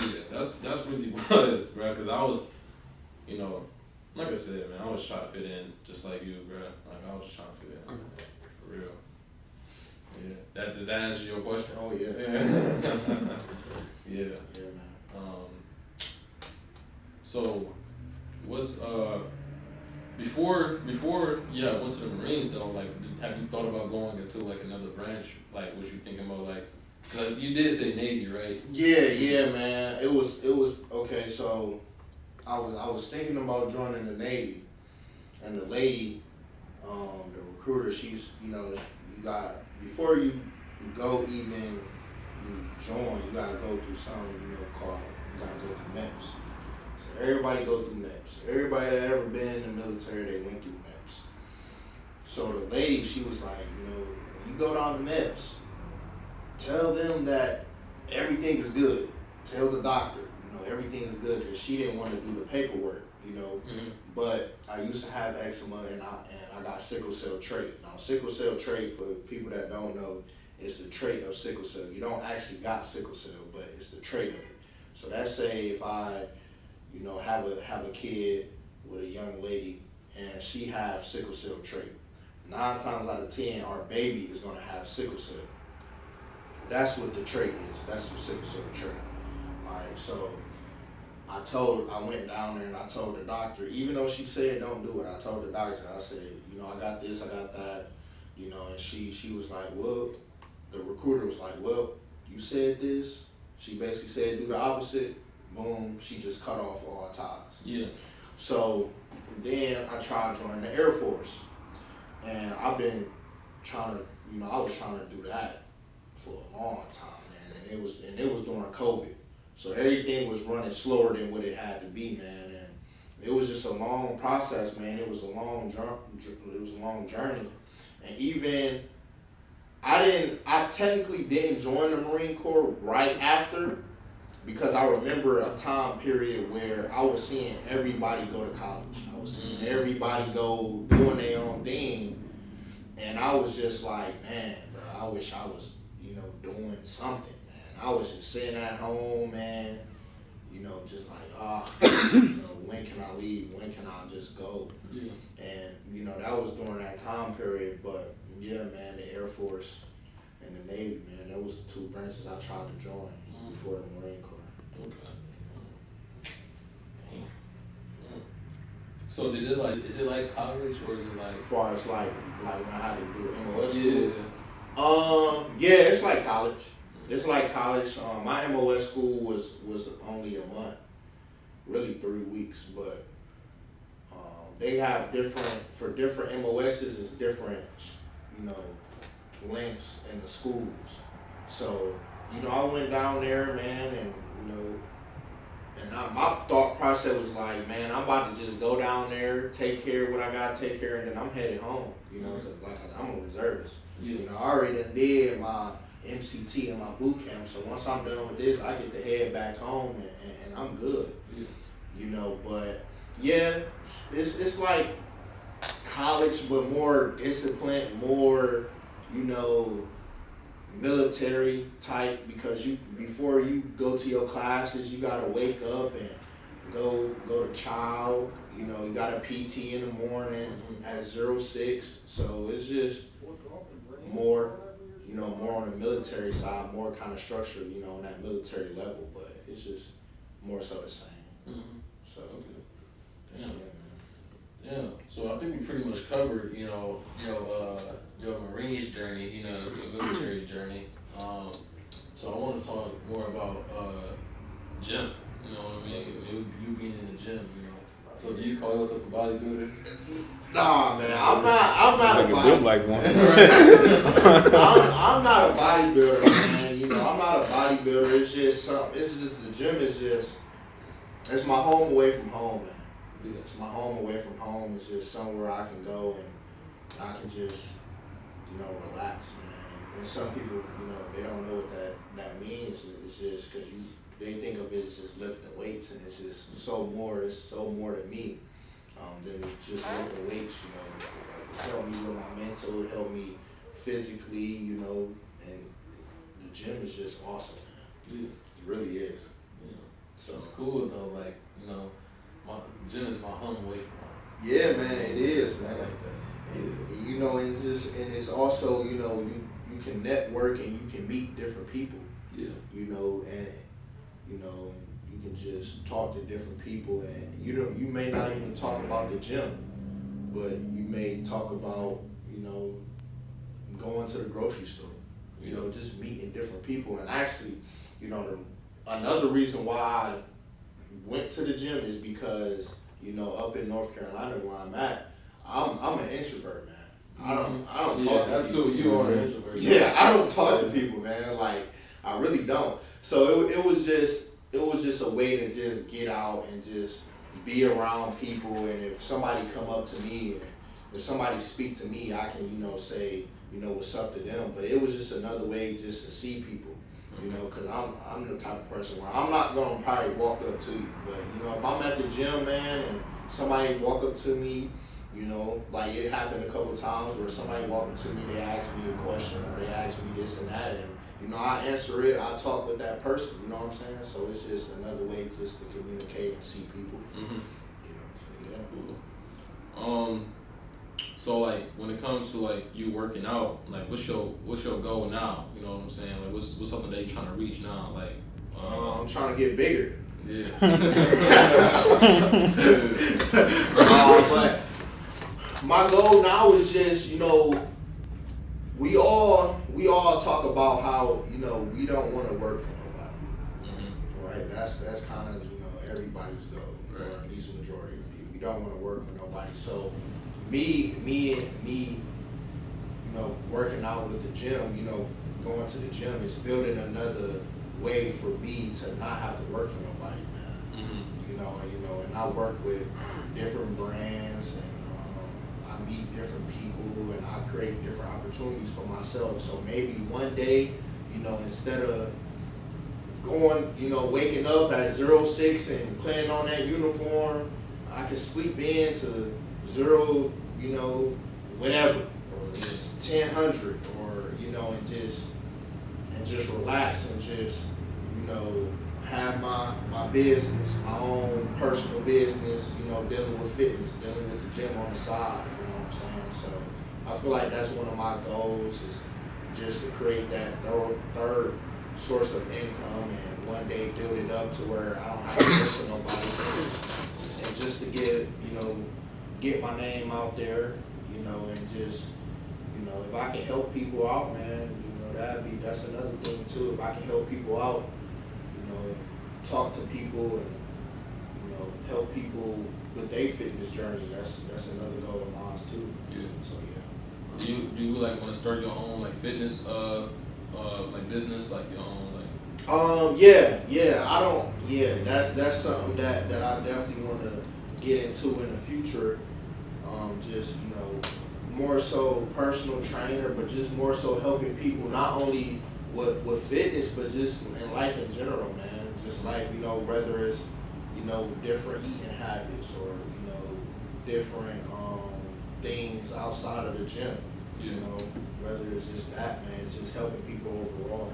yeah, that's really what it was, bro. Because I was, you know, like I said, man, I was trying to fit in just like you, bro. Like I was trying to fit in, for real. Yeah, does that answer your question? Oh yeah. Yeah. Yeah, man. So, what's before yeah, I went to the Marines though. Like, have you thought about going into like another branch? Like, what you thinking about? Like, cause you did say Navy, right? Yeah, man. It was okay. So, I was thinking about joining the Navy, and the lady, the recruiter, she's you got before you go even you join, you gotta go through something called you gotta go through MEPS. So everybody go through MEPS. Everybody that ever been in the military, they went through MEPS. So the lady, she was like, when you go down to MEPS, tell them that everything is good. Tell the doctor, everything is good, because she didn't want to do the paperwork, Mm-hmm. But I used to have eczema and I got sickle cell trait. Now sickle cell trait, for people that don't know, is the trait of sickle cell. You don't actually got sickle cell, but it's the trait of it. So that's say if I, have a kid with a young lady and she have sickle cell trait, 9 times out of 10 our baby is gonna have sickle cell. That's what the trait is. That's the sickle cell trait. All right, so I went down there and I told the doctor, even though she said don't do it, I told the doctor, I said, I got this, I got that, and she was like, well, the recruiter was like, well, you said this. She basically said do the opposite. Boom, she just cut off all ties. Yeah. So then I tried joining the Air Force, and I've been trying to, I was trying to do that for a long time, man, and it was during COVID. So everything was running slower than what it had to be, man, and it was just a long process, man. It was a long journey, and even I technically didn't join the Marine Corps right after, because I remember a time period where I was seeing everybody go to college. I was seeing everybody go doing their own thing, and I was just like, man, bro, I wish I was, doing something. I was just sitting at home, man, just like, when can I leave? When can I just go? Yeah. And, that was during that time period. But, yeah, man, the Air Force and the Navy, man, that was the 2 branches I tried to join before the Marine Corps. Okay. So is it like college or is it like? As far as like when I had to do MOS school. Yeah. Yeah, it's like college. It's like college. My MOS school was only a month, really 3 weeks, but they have for different MOSs, it's different, lengths in the schools. So, I went down there, man, and, my thought process was like, man, I'm about to just go down there, take care of what I got to take care of, and then I'm headed home, because like I'm a reservist. Yeah. I already done did my MCT and my boot camp, so once I'm done with this, I get to head back home and I'm good. Yeah. But yeah, it's like college, but more disciplined, more, military type, because before you go to your classes, you gotta wake up and go to chow. You got a PT in the morning at 06, so it's just more, more on the military side, more kind of structured, on that military level, but it's just more so the same. Mm-hmm. So So Damn. Yeah. So I think we pretty much covered, your Marines journey, your military journey. So I want to talk more about gym. You know what I mean? You being in the gym. So do you call yourself a bodybuilder? Nah, man, I'm not a built bodybuilder. like one. I'm not a bodybuilder, man. I'm not a bodybuilder. It's just something. It's just the gym is just. It's my home away from home, man. Yeah. It's my home away from home. It's just somewhere I can go and I can just, relax, man. And some people, they don't know what that means. It's just because they think of it as just lifting weights, and it's just so more. It's so more to me than just lifting weights. It helped me with my mental. It helped me physically. And the gym is just awesome, man. Yeah. It really is. Yeah. So it's cool though. Like my gym is my home away from home. yeah, man, it is, man. I like that. And it's also you can network and you can meet different people. Yeah. And you can just talk to different people, and you may not even talk about the gym, but you may talk about going to the grocery store. Just meeting different people. And actually, another reason why I went to the gym is because up in North Carolina where I'm at, I'm an introvert, man. I don't talk to people. That's who you are, an introvert. Yeah, I don't talk to people, man. Like, I really don't. So it was just a way to just get out and just be around people. And if somebody come up to me, and if somebody speak to me, I can say what's up to them. But it was just another way just to see people. Because I'm the type of person where I'm not gonna probably walk up to you, but if I'm at the gym, man, and somebody walk up to me, like it happened a couple of times where somebody walked up to me, they asked me a question or they asked me this and that, and I answer it, I talk with that person, you know what I'm saying? So it's just another way just to communicate and see people. Mm-hmm. So, That's cool. So like when it comes to like you working out, like what's your goal now? You know what I'm saying? Like what's something that you're trying to reach now? Like I'm trying to get bigger. Yeah. But my goal now is just we all talk about how we don't want to work for nobody. Mm-hmm. Right? That's kind of everybody's goal, right. Or at least the majority of people. We don't want to work for nobody. So me, working out with the gym, going to the gym is building another way for me to not have to work for nobody, man. Mm-hmm. And I work with different brands, and I meet different people, and I create different opportunities for myself. So maybe one day, instead of going, waking up at 06 and playing on that uniform, I can sleep in to 0, whatever, or 1000, or and just relax and just have my business, my own personal business, dealing with fitness, dealing with the gym on the side, you know what I'm saying? So I feel like that's one of my goals, is just to create that third source of income, and one day build it up to where I don't have to work for nobody, and just to get my name out there, and just, if I can help people out, man, that's another thing too. If I can help people out, talk to people and, help people with their fitness journey, that's another goal of mine too. Yeah. So yeah. Do you like want to start your own like fitness like business, like your own like? That's something that I definitely want to get into in the future. Just more so personal trainer, but just more so helping people not only with fitness, but just in life in general, man. Just life, whether it's different eating habits or different things outside of the gym. Yeah. Whether it's just that, man, it's just helping people overall.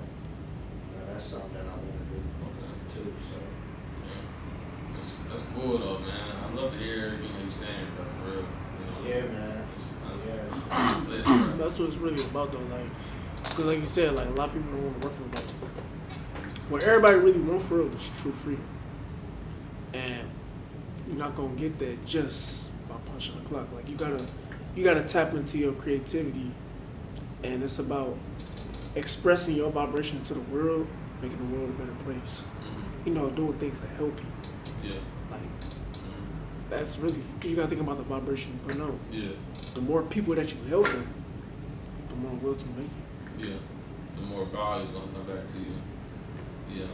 That's something that I want to do too. So yeah. That's cool though, man. I love to hear you saying, bro, for real. Yeah, man. That's what it's really about, though. Like, because like you said, like a lot of people don't want to work for nobody. What everybody really wants for real is true freedom. And you're not gonna get that just by punching the clock. Like you gotta tap into your creativity, and it's about expressing your vibration to the world, making the world a better place. You know, doing things to help people. Yeah. Like that's really because you gotta think about the vibration you put out. Yeah. The more people that you help, the more wealth you make. Yeah. The more value is gonna come back to you. Yeah.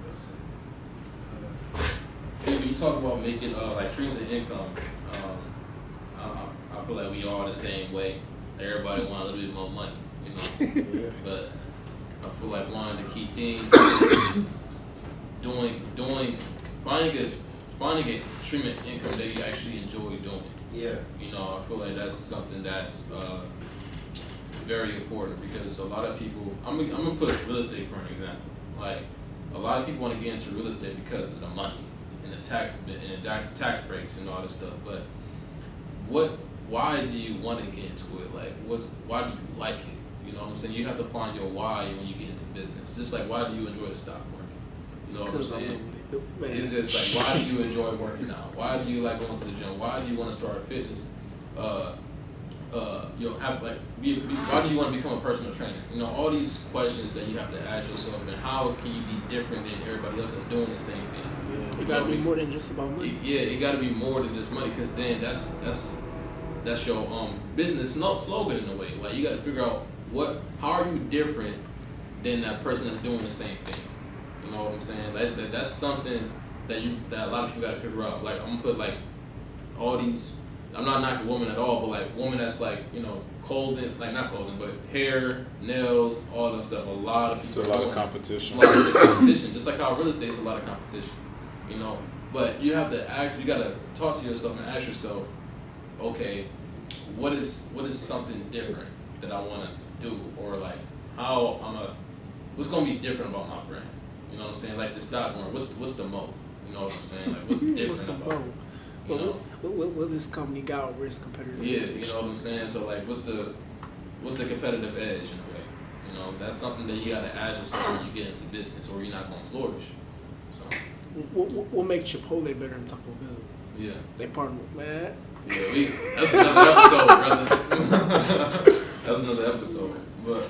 Let's see. When you talk about making like streams of income, I feel like we all the same way. Everybody want a little bit more money, you know. But I feel like wanting to keep things finding a stream of income that you actually enjoy doing. Yeah. You know, I feel like that's something that's very important because a lot of people. I'm gonna put real estate for an example. Like a lot of people want to get into real estate because of the money and the tax breaks and all this stuff. But why do you want to get into it? Like, why do you like it? You know what I'm saying? You have to find your why when you get into business. Just like, why do you enjoy the stock market? You know what I'm saying? It's just like, why do you enjoy working out? Why do you like going to the gym? Why do you want to start a fitness? Why do you want to become a personal trainer? You know, all these questions that you have to ask yourself, and how can you be different than everybody else that's doing the same thing? It gotta be more than just about money. Yeah, it gotta be more than just money, because then that's your business slogan in a way. Like you gotta figure out how are you different than that person that's doing the same thing. You know what I'm saying? That's something that a lot of people gotta figure out. Like I'm gonna put like all these. I'm not knocking women at all, but like women that's like, you know, clothing, like not clothing, but hair, nails, all that stuff. A lot of people. It's a lot of competition. It's a lot of competition. Just like how real estate is a lot of competition. You know, but you have to you gotta talk to yourself and ask yourself, okay, what is something different that I want to do, or like what's gonna be different about my brand? You know what I'm saying? Like the stock market, what's the moat? You know what I'm saying? Like what's different What's the about moat? You know? What this company got over its competitive Yeah, edge? you know what I'm saying? So like what's the competitive edge in a way? You know, that's something that you gotta ask yourself when you get into business, or you're not gonna flourish. So What makes Chipotle better than Taco Bell? yeah. They partner with that. Yeah, that's another episode, brother. That's another episode. But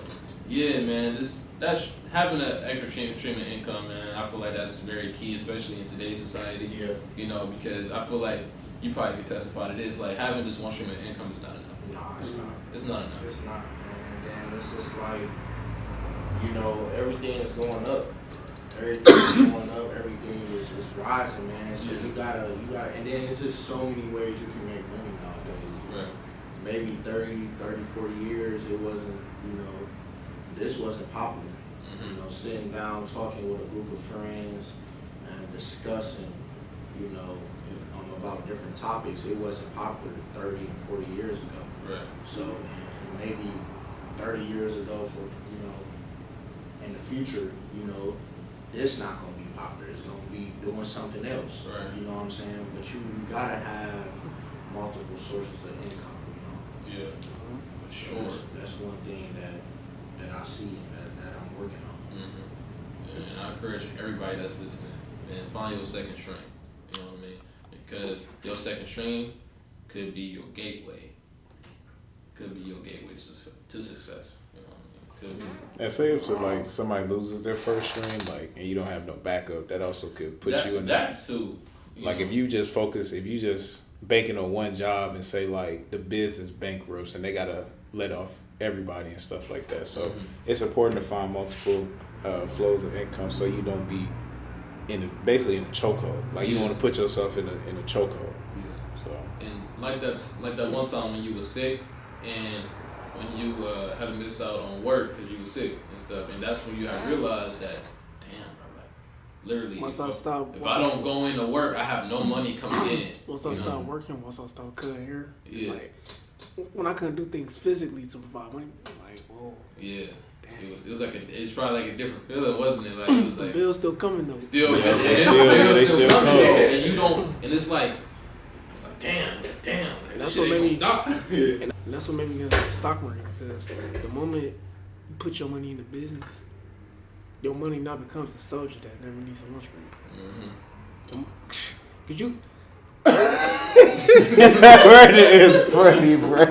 yeah, man, that's having an extra stream of income, man. I feel like that's very key, especially in today's society. Yeah. You know, because I feel like you probably could testify to this. Like having just one stream of income is not enough. No, it's not. It's not enough. It's not, man. And then it's just like, you know, everything is going up. Everything is rising, man. So Yeah. you gotta, and then it's just so many ways you can make money nowadays. Right. Maybe 30, 40 years, it wasn't, you know, this wasn't popular. You know, sitting down, talking with a group of friends and discussing, you know, about different topics, it wasn't popular 30 and 40 years ago. Right. So, and maybe 30 years ago for, you know, in the future, you know, this not going to be popular. It's going to be doing something else. Right. You know what I'm saying? But you got to have multiple sources of income, you know? Yeah. For sure. That's one thing that I see and that I'm working on. And I encourage everybody that's listening, man, find your second string. You know what I mean? Because your second string could be your gateway. Could be your gateway to success. You know what I mean? Could be. And say if like somebody loses their first string, like, and you don't have no backup, that also could put you in that too. Like if you just banking on one job and say like the business bankrupts and they gotta let off everybody and stuff like that. So it's important to find multiple flows of income so you don't be basically in a chokehold. Like you don't want to put yourself in a chokehold. Yeah. So and like that one time when you were sick and when you had to miss out on work because you were sick and stuff, and that's when you had realized that, damn, bro, like literally, if I don't go into work, I have no money coming in. Once I start working, once I start cutting hair, it's Yeah. like when I couldn't do things physically to provide money, like whoa. Yeah. It was probably like a different feeling, wasn't it? Like it was like the bill's still coming though. They still still come. coming, and you don't, and it's like damn, like, that's shit what ain't made me stop. And that's what made me get into the stock market, because the moment you put your money in the business, your money now becomes the soldier that never needs a lunch break. Cause you. Brandon is funny, bro.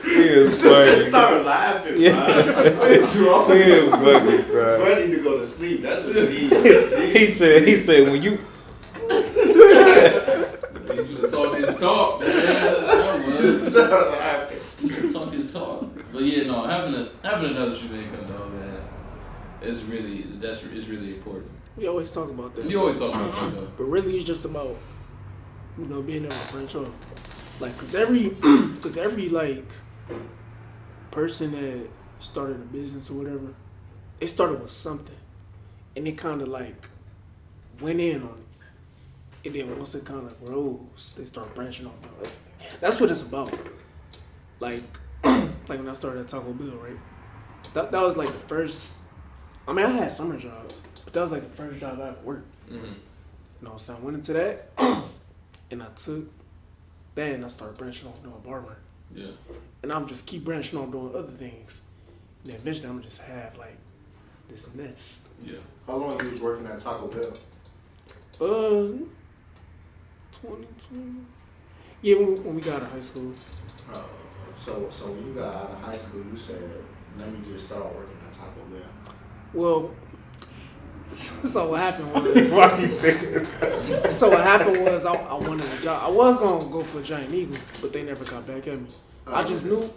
He is funny. Start laughing, Yeah. bro. What's wrong? He is funny, bro. I need to go to sleep. That's what he needs. He said when you. You should talk his talk, man. That was. Start laughing. Talk his talk. But yeah, no, having another stream income though, man, it's really important. We always talk about that. You always talk about that though. But really, it's just about, being able to branch off. Like, cause every like person that started a business or whatever, they started with something, and they kind of like went in on it. And then once it kind of grows, they start branching off. That's what it's about. Like when I started at Taco Bell, right? That was like the first. I mean, I had summer jobs, but that was like the first job I ever worked. Mm-hmm. You know, so I went into that, and I took that, and I started branching off doing barber. Yeah. And I'm just keep branching off doing other things. And then eventually, I'm gonna just have like this nest. Yeah. How long you was working at Taco Bell? 2020. Yeah, when we got out of high school. So when you got out of high school, you said, "Let me just start working at Taco Bell." Well, so what happened was, I wanted a job. I was gonna go for Giant Eagle, but they never got back at me. I just knew,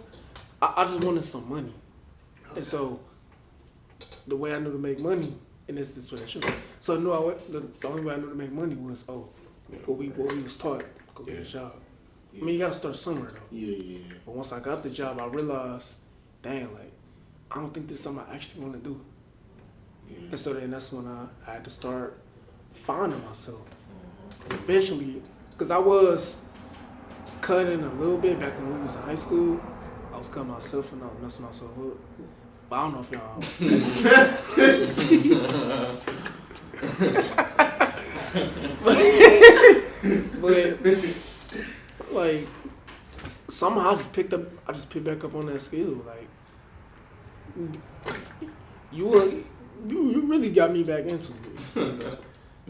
I just wanted some money, and so the way I knew to make money, and this way I should. So I knew the only way I knew to make money was what we was taught, go get a job. I mean, you gotta start somewhere though. Yeah. But once I got the job, I realized, dang, like I don't think this is something I actually want to do. Yeah. And so then that's when I had to start finding myself. Eventually, because I was cutting a little bit back when we was in high school. I was cutting myself and I was messing myself up. But I don't know if y'all. but like somehow I just picked back up on that skill. Like you really got me back into it.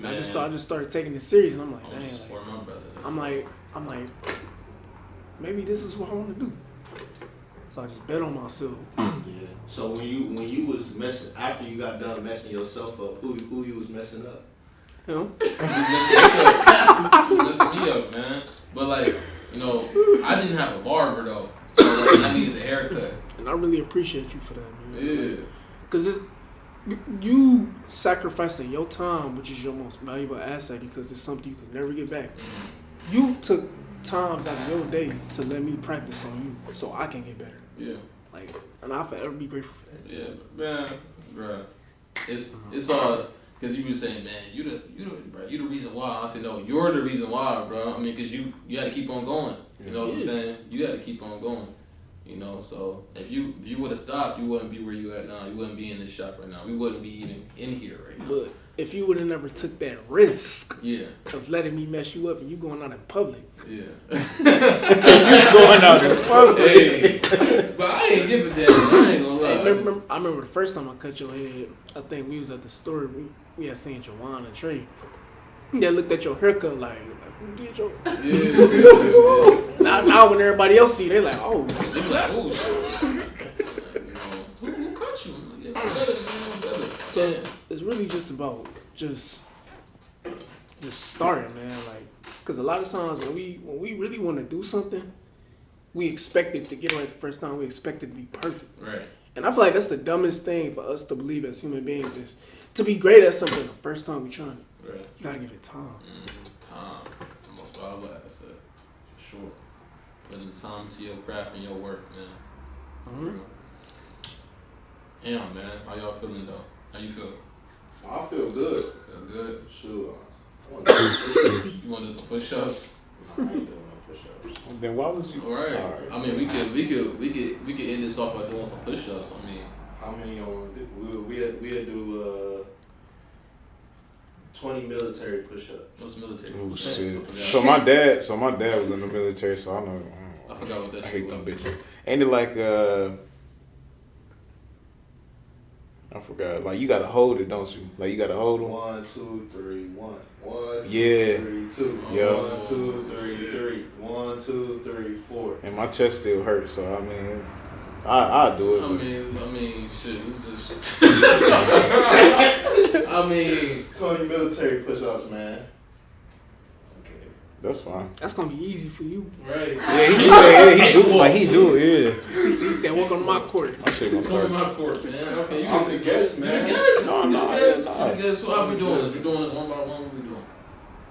I just started taking it serious, and I'm like, dang, I'm like, maybe this is what I want to do. So I just bet on myself. Yeah. So when you was messing after you got done messing yourself up, who you was messing up? You know? Messing me up, man. But like, I didn't have a barber though, so like, I needed a haircut. And I really appreciate you for that, man. Yeah. Because you sacrificing your time, which is your most valuable asset, because it's something you can never get back. You took times out of your day to let me practice on you, so I can get better. Yeah. Like, and I'll forever be grateful for that. Yeah, man, bro. It's all because you were saying, man, you the reason why. I said, no, you're the reason why, bro. I mean, because you got to keep on going. You know what I'm saying? You got to keep on going. So if you would have stopped, you wouldn't be where you at now. You wouldn't be in this shop right now. We wouldn't be even in here right now. But if you would have never took that risk of letting me mess you up and you going out in public. Yeah. You going out in public. Hey. But I ain't giving that. I ain't gonna lie. I remember the first time I cut your head, I think we was at the store. We had seen Jawan and Trey. They looked at your haircut like who did your... Yeah. Now when everybody else see, they're like, oh. They're like, oh, who cut you? So it's really just about just starting, man. Like, because a lot of times when we really want to do something, we expect it to get right the first time. We expect it to be perfect. Right. And I feel like that's the dumbest thing for us to believe as human beings is to be great at something the first time we try it. Right. You gotta give it time. Time. The most valuable asset. For sure. Putting time to your craft and your work, man. Mm-hmm. Yeah, man. How y'all feeling though? How you feel? I feel good. Feel good? Sure. You want to do some push-ups? I ain't doing no push-ups. Then why would you? All right. I mean, we could end this off by doing some push-ups. I mean, how many on? We'll do 20 military push-ups. What's military? Oh shit! So my dad was in the military, so I know. I forgot what that. I hate them bitches. Ain't it like I forgot. Like you gotta hold it, don't you? Like you gotta hold them. 1, 2, 3, 1. 1, 2, Yeah. 3, 2. Yeah. 1, 2, 3, 3. 1, 2, 3, 4. And my chest still hurts, so I mean, I'll do it. I mean, shit. It's just. I mean, 20 military push-ups, man. That's fine. That's gonna be easy for you. right. Yeah, he do, yeah. He said, "Walk on my court." My shit gonna Come to start. my court, man. Okay, you I'm the guest, man. guess. No, Guess. no. Guess what I'll be doing this. We're doing this one by one. What we doing?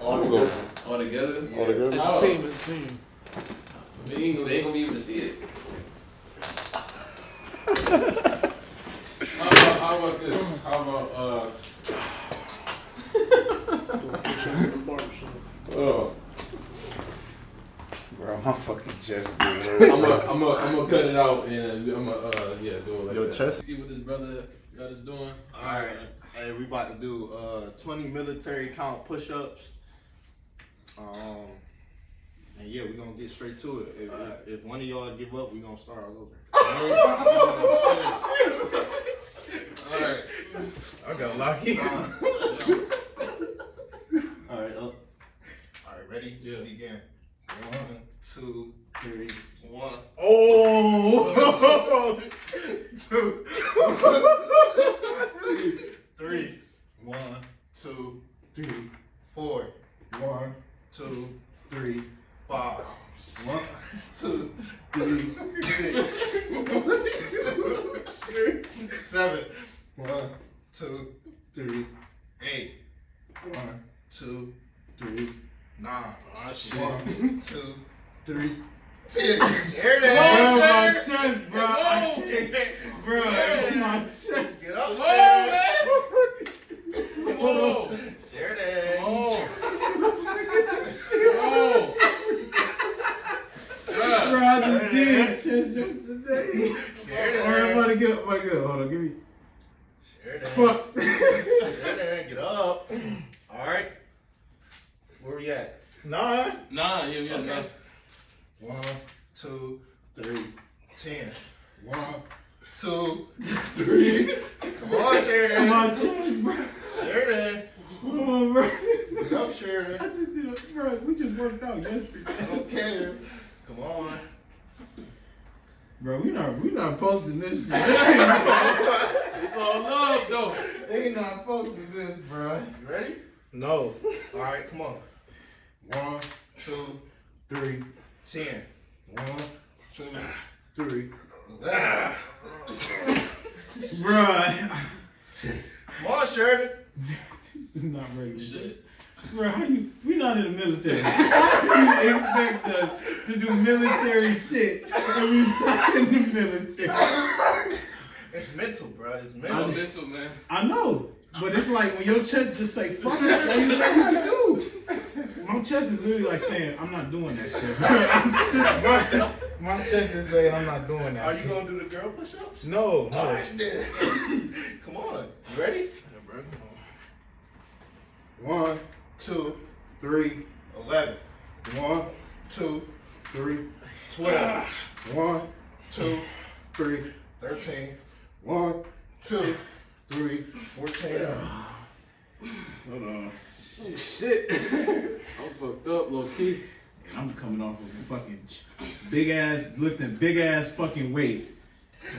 All I'm together. All together? All together. That's How? the team. That's the team. They ain't gonna be able to see it. How about this? How about oh, Bro, my fucking chest do I'm hurt. gonna cut it out and I'm gonna do it like Your that. chest? See what this brother got us doing. Alright. Hey, we about to do 20 military count push-ups. And yeah, we're gonna get straight to it. If one of y'all give up, we're gonna start all over. Alright. I gotta lock in. Alright, up. Alright, ready? Yeah. Begin. 1, 2, 3, 1. Oh! 2, 3, 1, 2, 3, 4, 1, 2, 3, 5, 1, 2, 3, 6, 7, 1, 2, 3, 8, 1, 2, 3, 9, Oh shit. 1, 2, 3, 10. Share Come on, that. Share. my chest, bro. Come I on. can't, bro. Share. My chest. Get up, Come on, share man. Come on. Share that. Come on. Come on. Bro, I just did chest yesterday. Share Alright, I'm that. about to get up. Hold on, give me. Share that. Fuck. Share that. Get up. All right. Where we at? 9. Nah, yeah, Okay. 1, 2, 3, 10. 1, 2, 3. Come on, share that. My chest, bro. Share that. Come on, bro. Get up, share I that. just did it, bro. We just worked out yesterday. I don't care. Come on. Bro, we not posting this shit. It's all love, though. They not posting this, bro. You ready? No. All right, come on. 1, 2, 3, 10. 1, 2, 3, 11. Bro. Come on, Sheridan. This is not regular. Shit. Bro, we not in the military. How do you expect us to do military shit and we not in the military? It's mental, bro. It's I'm mental. mental, man. I know, but it's like when your chest just say fuck it, all you gotta do. My chest is literally like saying, I'm not doing that shit. my chest is saying, I'm not doing that Are you shit. gonna do the girl push-ups? No, All no. right, then. Come on. You ready? 1, 2, 3, 11. 1, 2, 3, 12. 1, 2, 3, 13. 1, 2, 3, 14. Hold on. Shit. I'm fucked up, low key. I'm coming off of a fucking lifting big ass fucking weights,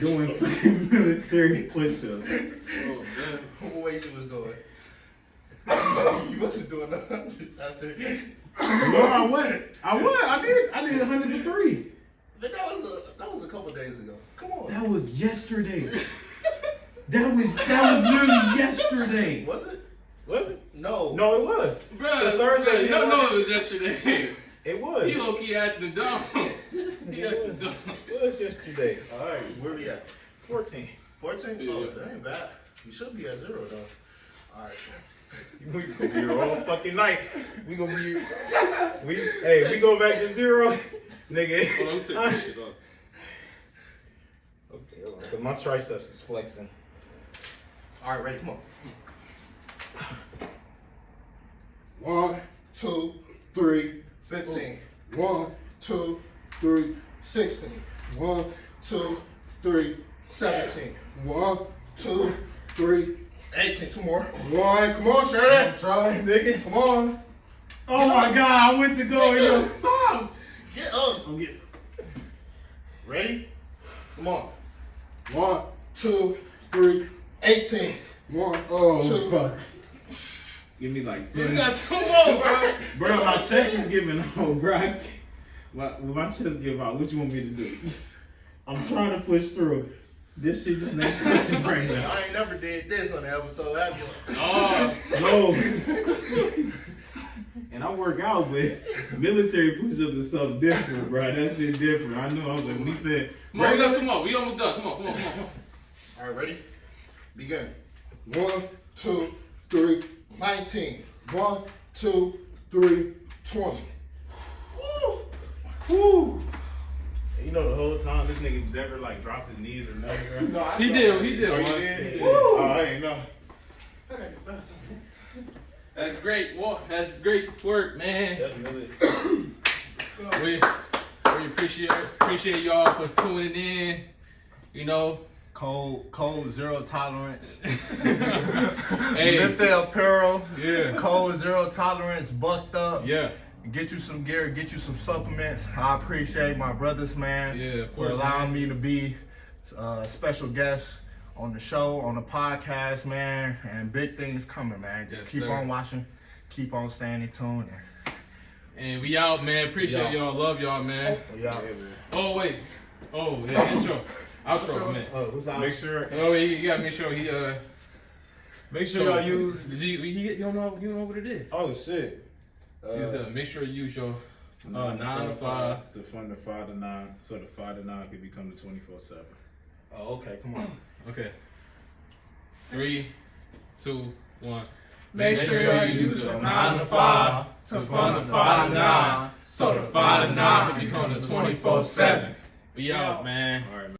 doing fucking military push-ups. Oh, man. What weight you was doing? You wasn't doing the hundreds after. No, I wasn't. I did 103. But that was a couple days ago. Come on. That was yesterday. That was literally yesterday. Was it? Was it? No. No, it was. Bruh, Thursday, you don't know it was yesterday. It was. He low key at the dome. He at the dome. It was yesterday. All right, where we at? 14. 14? Yeah. Oh, that ain't bad. You should be at 0 though. All right. We gonna be here all fucking night. We go back to 0, nigga. Hold on, take this shit off. Okay, hold on, 'cause my triceps is flexing. All right, ready? Come on. 1, 2, 3, 15. 1, 2, 3, 16. 1, 2, 3, 17. 1, 2, 3, 18. 2 more. 1. Come on, Shirley. Try, nigga. Come on. Oh my God, I went to go and yo, stop. Get up. I'm getting. Ready? Come on. 1, 2, 3, 18. 1, Oh 2. fuck. Give me like 10. We got 2 more, bro. Bro, my chest is giving out, bro. My chest give out. What you want me to do? I'm trying to push through. This shit just not pushing right now. I ain't never did this on the episode. Have you? Oh, No. And I work out, but military push-ups is something different, bro. That shit different. I know. I was like, when he said, come on, we got 2 more. We almost done. Come on. All right, ready? Begin. 1, 2, 3, 19. 1, 2, 3, 20. whoo. You know, the whole time this nigga never like dropped his knees or nothing, right? No, He did. Oh, you did? Woo. Oh, I ain't know. That's great. That's great work, man. That's really. We appreciate y'all for tuning in. You know, Cold 0 tolerance. hey, Lift the apparel. yeah, Cold 0 tolerance. Bucked up. yeah, Get you some gear. Get you some supplements. I appreciate my brothers, man, yeah. Of for course, allowing man. me to be a special guest on the show, on the podcast, man. And big things coming, man. Just Yes, keep sir. on watching. Keep on staying in tune. And we out, man. Appreciate y'all. Love y'all, man. Yeah. Oh wait. Oh yeah. Intro. Outro, man. What's up? Make sure. Oh, you gotta make sure he Make sure y'all use. Did you don't know what it is? Oh shit. Make sure you use your 9 to 5. To fund the 5 to 9, so the 5 to 9 can become the 24/7. Oh, okay. Come on. Okay. 3, 2, 1. Make sure you use your 9 to 5 to fund the 5 to 9, so the 5 to 9 can become the 24/7. We out, man. All right.